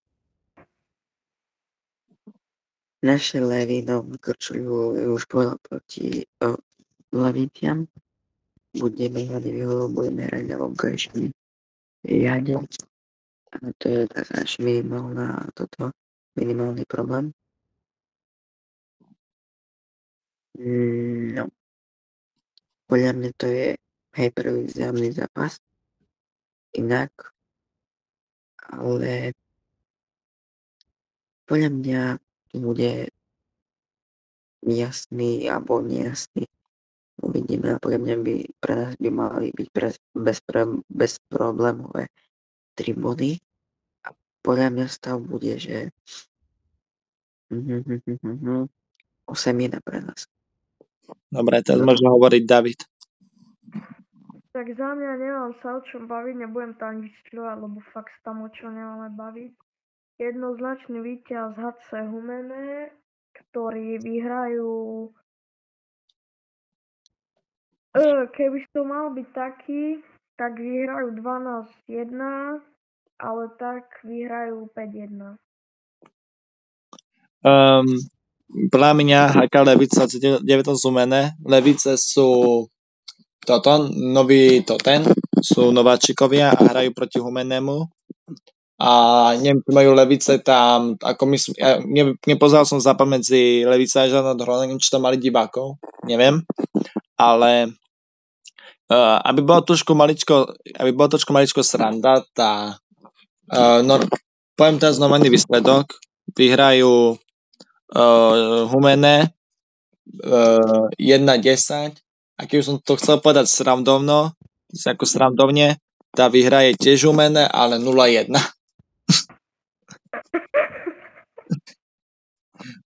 Naše Levino vykorčujú už povedal proti Levitiam. Budeme hrať na vonkajšom riade. A to je tak náš minimálny problém. No. Podľa mňa to je prvý vzájomný zápas. Inak. Ale podľa mňa bude jasný alebo nejasný. Uvidíme, a podľa mňa by pre nás by mali byť bezproblémové 3 body. A podľa mňa stav bude, že 8-1 pre nás. Dobre, teraz môže hovoriť David. Tak za mňa nemám sa o čom baviť, nebudem to ani vysvetľovať, lebo fakt sa tam o čom nemáme baviť. Jednoznačný víťaz HC Humene, ktorí vyhrajú... Keby to mal byť taký, tak vyhrajú 12-1, ale tak vyhrajú 5-1. Podľa mňa HK Levice a C9 Zumene. Levice sú nový Toten, sú nováčikovia a hrajú proti Humennému. A neviem, či majú Levice tam, ako myslím, ja nepozeral som zápas medzi Levice a Žadná Dohrona, neviem, či tam mali divákov, neviem, ale aby bolo trošku maličko sranda, poviem teraz normálny výsledok, vyhrajú Humene 1-10, a keď som to chcel povedať srandovne, tá vyhraje tiež Humene, ale 0-1.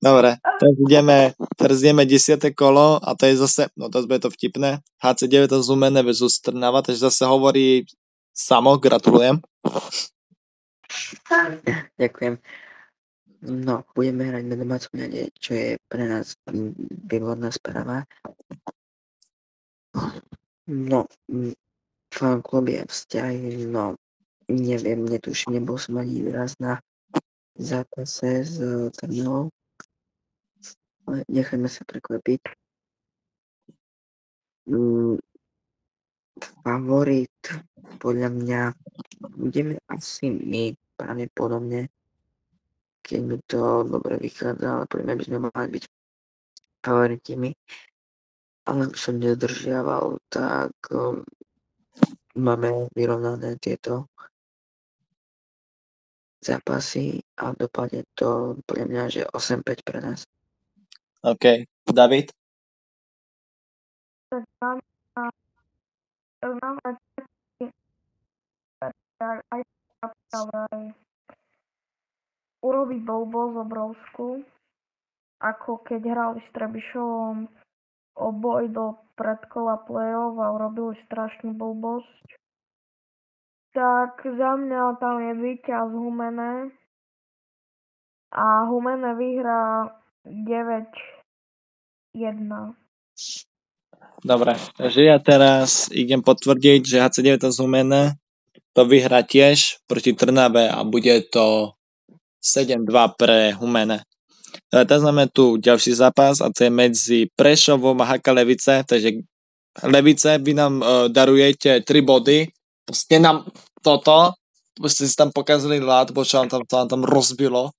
Dobre, teraz ideme 10. kolo a to je zase, no to bude to vtipné, HC9 Zumene versus Trnava, takže zase hovorí Samo, gratulujem. Ďakujem. No, budeme hrať na domácom ľade, čo je pre nás výborná správa. No, fanklub je vzťahy, no, neviem, netuším, nebol som ani raz na zápase s Trnavou, ale nechajme sa prekvapiť. Favorit, podľa mňa, budeme asi my, pravdepodobne, keď mi to dobre vychádza, ale podľa mňa by sme mali byť favoritmi. Ale už som nedržiaval, tak máme vyrovnané tieto zápasy a dopadne to podľa mňa, že 8-5 pre nás. OK. David? Tak máme aj urobiť blbosť obrovskú, ako keď hrali s Trebišovom oboj do predkola play-off a urobili strašnú blbosť. Tak za mňa tam je víťaz Humene a Humene vyhrá 9-1. Dobre, takže ja teraz idem potvrdiť, že HC9 Zumene to vyhrá tiež proti Trnave a bude to 7-2 pre Humene. Teraz máme tu ďalší zápas a to je medzi Prešovom a HK Levice, takže Levice, vy nám darujete 3 body, proste nám toto, ste si tam pokazili ľad, bo čo vám tam rozbilo.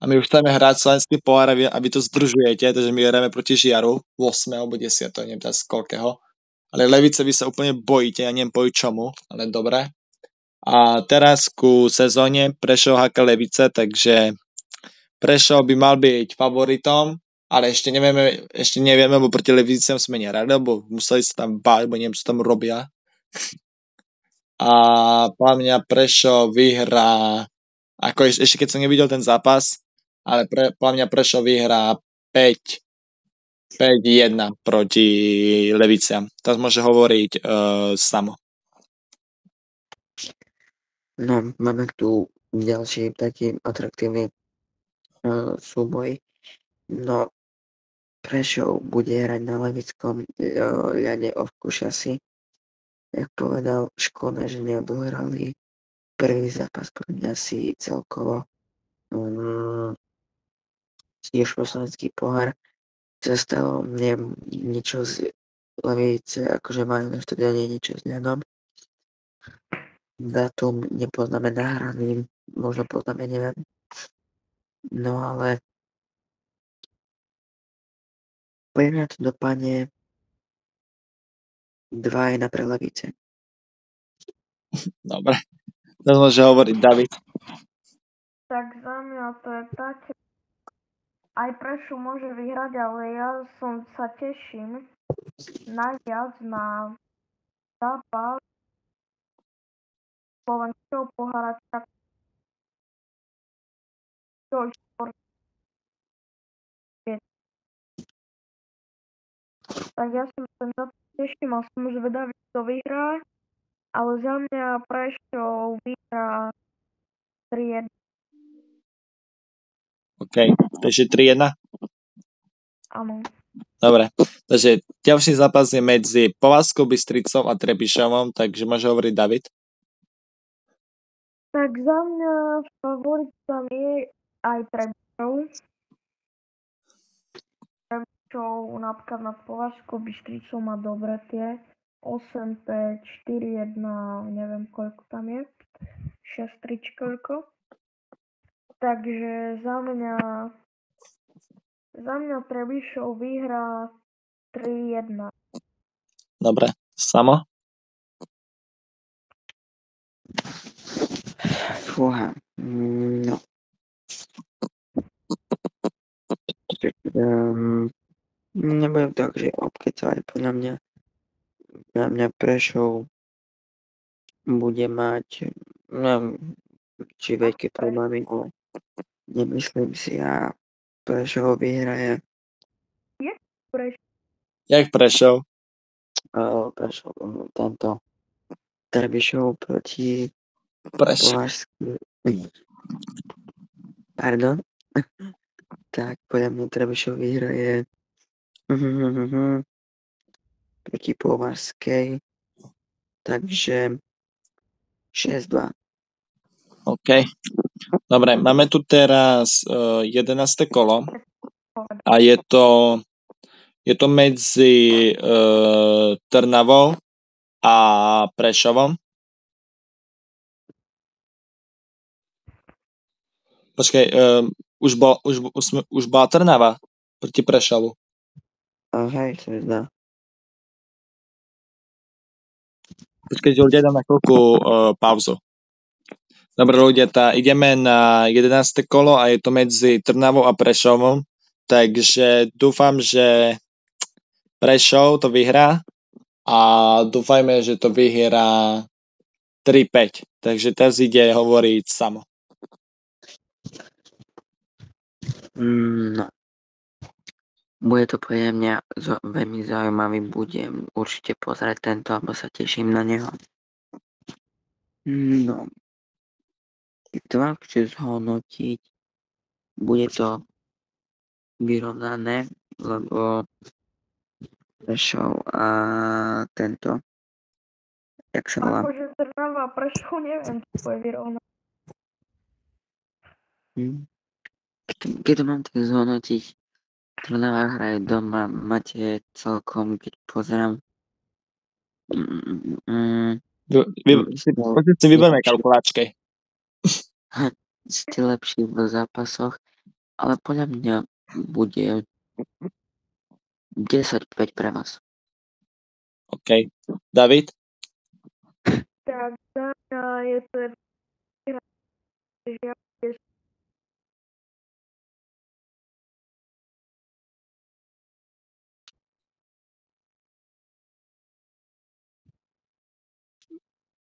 A my už chceme hrať slovenský pohár a vy to združujete, takže my hráme proti Žiaru 8. alebo 10. neviem teraz z koľkého. Ale Levice vy sa úplne bojíte, ja neviem po čomu, ale dobre. A teraz ku sezóne Prešov HK Levice, takže Prešov by mal byť favoritom, ale ešte nevieme, lebo proti Levicem sme nehrali, lebo museli sa tam báť, bo neviem, čo tam robia. A podľa mňa Prešov vyhrá, ako ešte keď som nevidel ten zápas, ale podľa mňa Prešov vyhrá 5-1 proti Leviciam. Teraz môže hovoriť Samo. No, máme tu ďalší taký atraktívny súboj. No, Prešov bude hrať na levickom ľade Ovkušasi. Jak povedal, škoda, že neodohrali prvý zápas, pre mňa si celkovo tiež slovenský pohár sa stalo mne niečo z Levice, akože majú na štadióne niečo s ľadom. Dátum nepoznáme nahraný, možno poznáme, neviem. No ale pre mňa to dopadne 2-1 pre Levice. Dobre. Teraz môže hovoriť David. Tak za mňa to je také. Aj Prešov môže vyhrať, ale ja sa teším najviac na zápas slovenského pohára. Tak ja sa na to teším a som zvedavý, kto vyhrá, ale za mňa Prešov vyhrá 3-1. OK, takže 3-1. Áno. Dobre, takže ďalší zápas je medzi Povazskou Bystricou a Trebišovom, takže môže hovoriť David. Tak za mňa favoritom je aj Trebišov. Trebišov napríklad nad Povazskou Bystricou má dobre tie 8-5, 4-1, neviem koľko tam je, 6-3 koľko. Takže za mňa Trebišov vyhrá 3-1. Dobre, Samo? Fúha, no. Nebudem tak, že obkecať, podľa mňa Prešov bude mať, neviem, či veľké problémy, ale nemyslím si a Prešov vyhraje. Jak Prešov? Prešov, tento Trebišov proti Považský. Pardon? Tak, podľa mňa Trebišov vyhraje proti Považskej, takže 6-2. OK. Dobre, máme tu teraz 11. kolo a je to medzi Trnavou a Prešovom. Počkaj, už bola Trnava proti Prešovu. Hej, to je zdá. Počkajte, ľudia, dám na chvíľku pauzu. Dobre ľudia, ideme na 11. kolo a je to medzi Trnavou a Prešovom, takže dúfam, že Prešov to vyhrá a dúfajme, že to vyhrá 3-5. Takže teraz ide hovoriť Samo. No. Bude to pre mňa veľmi zaujímavý, budem určite pozrieť tento, alebo sa teším na neho. No. Keď to mám zhodnotiť, bude to vyrovnané, lebo Prešov a tento, jak sa volá? Akože Trnava a Prešov neviem, či bude vyrovnané. Keď to mám tak zhodnotiť, Trnava hraje doma, máte celkom, keď pozerám, Poďte si vyberme kalkuláčke. ste lepší v zápasoch, ale podľa mňa bude 10-5 pre vás. OK. David? Tak za mňa je to jedna hra, že ja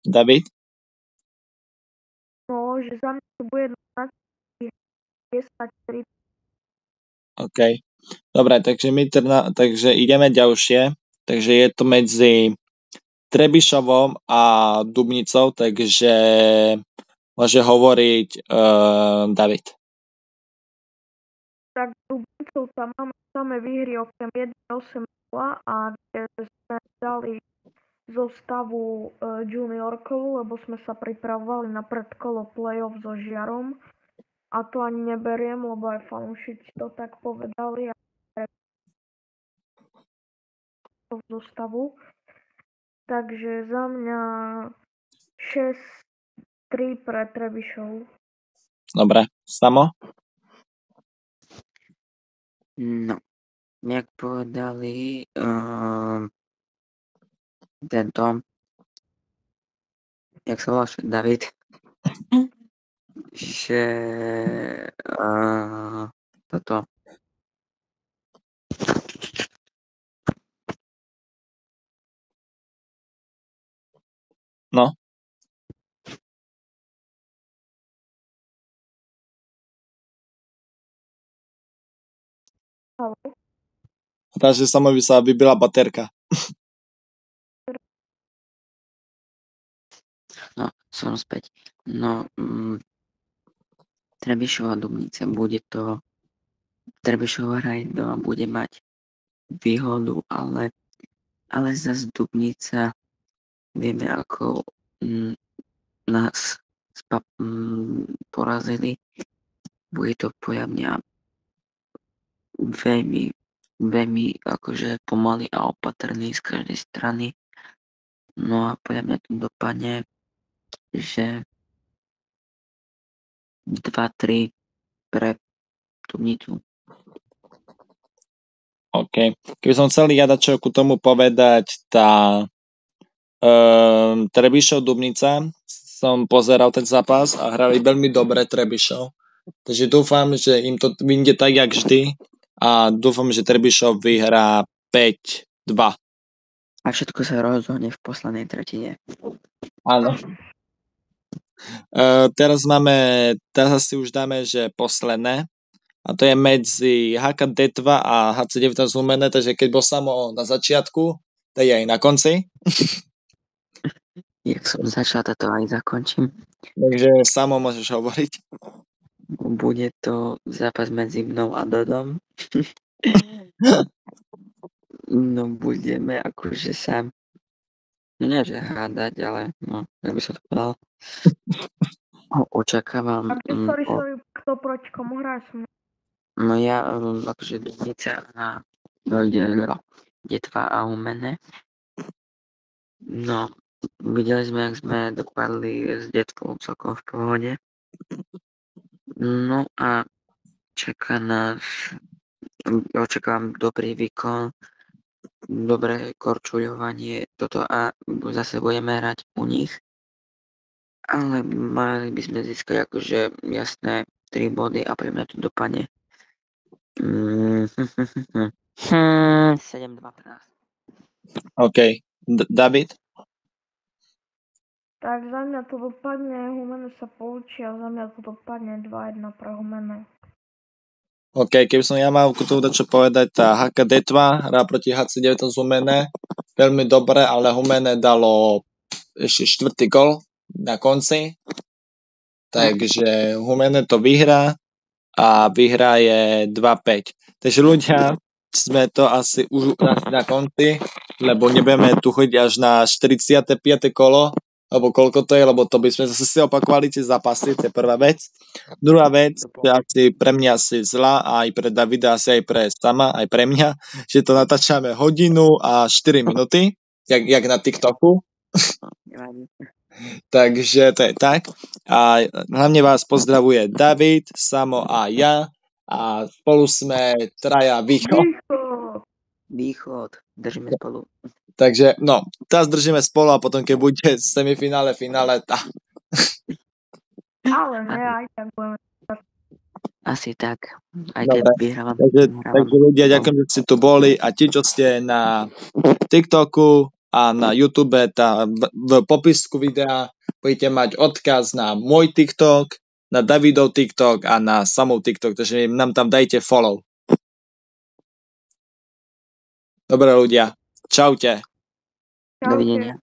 David? no, že za mňa to bude 10-3. OK. Dobre, takže ideme ďalšie. Takže je to medzi Trebišovom a Dubnicou, takže môže hovoriť David. Tak Dubnicou tam máme samé výhry okrem 1-8-0 a kde sme dali zostavu juniorkovú, lebo sme sa pripravovali na predkolo play-off so Žiarom. A to ani neberiem, lebo aj fanúšici to tak povedali. A zostavu. Takže za mňa 6-3 pre Trebišov. Dobre. Samo? No, jak povedali tento, jak sa voláš, David, že toto No. Haló? Takže Samovi sa vybila baterka. No, som späť. No, Trebišova Dubnica bude to, Trebišova hraj doma bude mať výhodu, ale zase Dubnica vieme, ako nás porazili. Bude to podľa mňa veľmi, veľmi akože pomaly a opatrný z každej strany. No a podľa mňa to dopadne, že 2-3 pre Dubnicu. OK. Keby som chcel ja dať čo ku tomu povedať, tá Trebišov Dubnica, som pozeral ten zápas a hrali veľmi dobre Trebišov. Takže dúfam, že im to vyjde tak, jak vždy a dúfam, že Trebišov vyhrá 5-2. A všetko sa rozhodne v poslednej tretine. Áno. Teraz si už dáme, že posledné. A to je medzi HK-D2 a HC19 Humenné, takže keď bol Samo na začiatku, tak je aj na konci. Jak som začal, to aj zakončím. Takže Samo môžeš hovoriť. Bude to zápas medzi mnou a Dodom. No budeme akože sa, no nie že hádať, ale no, jak by som to povedal, očakávam. Sorry, kto proti komu hrá? No ja akože Dubnica a D2 a Humenné. No, videli sme, jak sme dopadli s detkou celkom v pohode. No a očakávam dobrý výkon, dobré korčuľovanie, toto a zase budeme hrať u nich. Ale mali by sme získať akože jasné 3 body a pre mňa to dopadne 7-2 pre nás. OK. David? Tak za mňa to dopadne, Humenné sa poučí a za mňa to dopadne 2-1 pre Humenné. OK, keby som ja mal ku tomu dať čo povedať, tá HK-D2 hrá proti HC19 Humenné veľmi dobre, ale Humenné dalo ešte 4. gol na konci. Takže Humenné to vyhrá a vyhraje 2-5. Takže ľudia, sme to asi už na konci, lebo nebudeme tu chodiť až na 45. kolo, alebo koľko to je, lebo to by sme zase si opakovali tie zápasy, to je prvá vec. Druhá vec, je asi pre mňa asi zlá, a aj pre Davida, asi aj pre Sama, aj pre mňa, že to natáčame 1 hodinu a 4 minúty, jak na TikToku. Takže to je tak. A hlavne vás pozdravuje David, Samo a ja. A spolu sme traja Východ. Východ, držíme spolu. Takže, no, teraz držíme spolu a potom, keď bude semifinále, finále, Ale ne, aj tak budeme. Asi tak. Aj dobre. keď vyhrávam. Takže ľudia, ďakujem, že ste tu boli, a ti, čo ste na TikToku a na YouTube, v popisku videa budete mať odkaz na môj TikTok, na Davidov TikTok a na Samov TikTok, takže nám tam dajte follow. Dobre ľudia, čaute. Dovidenia.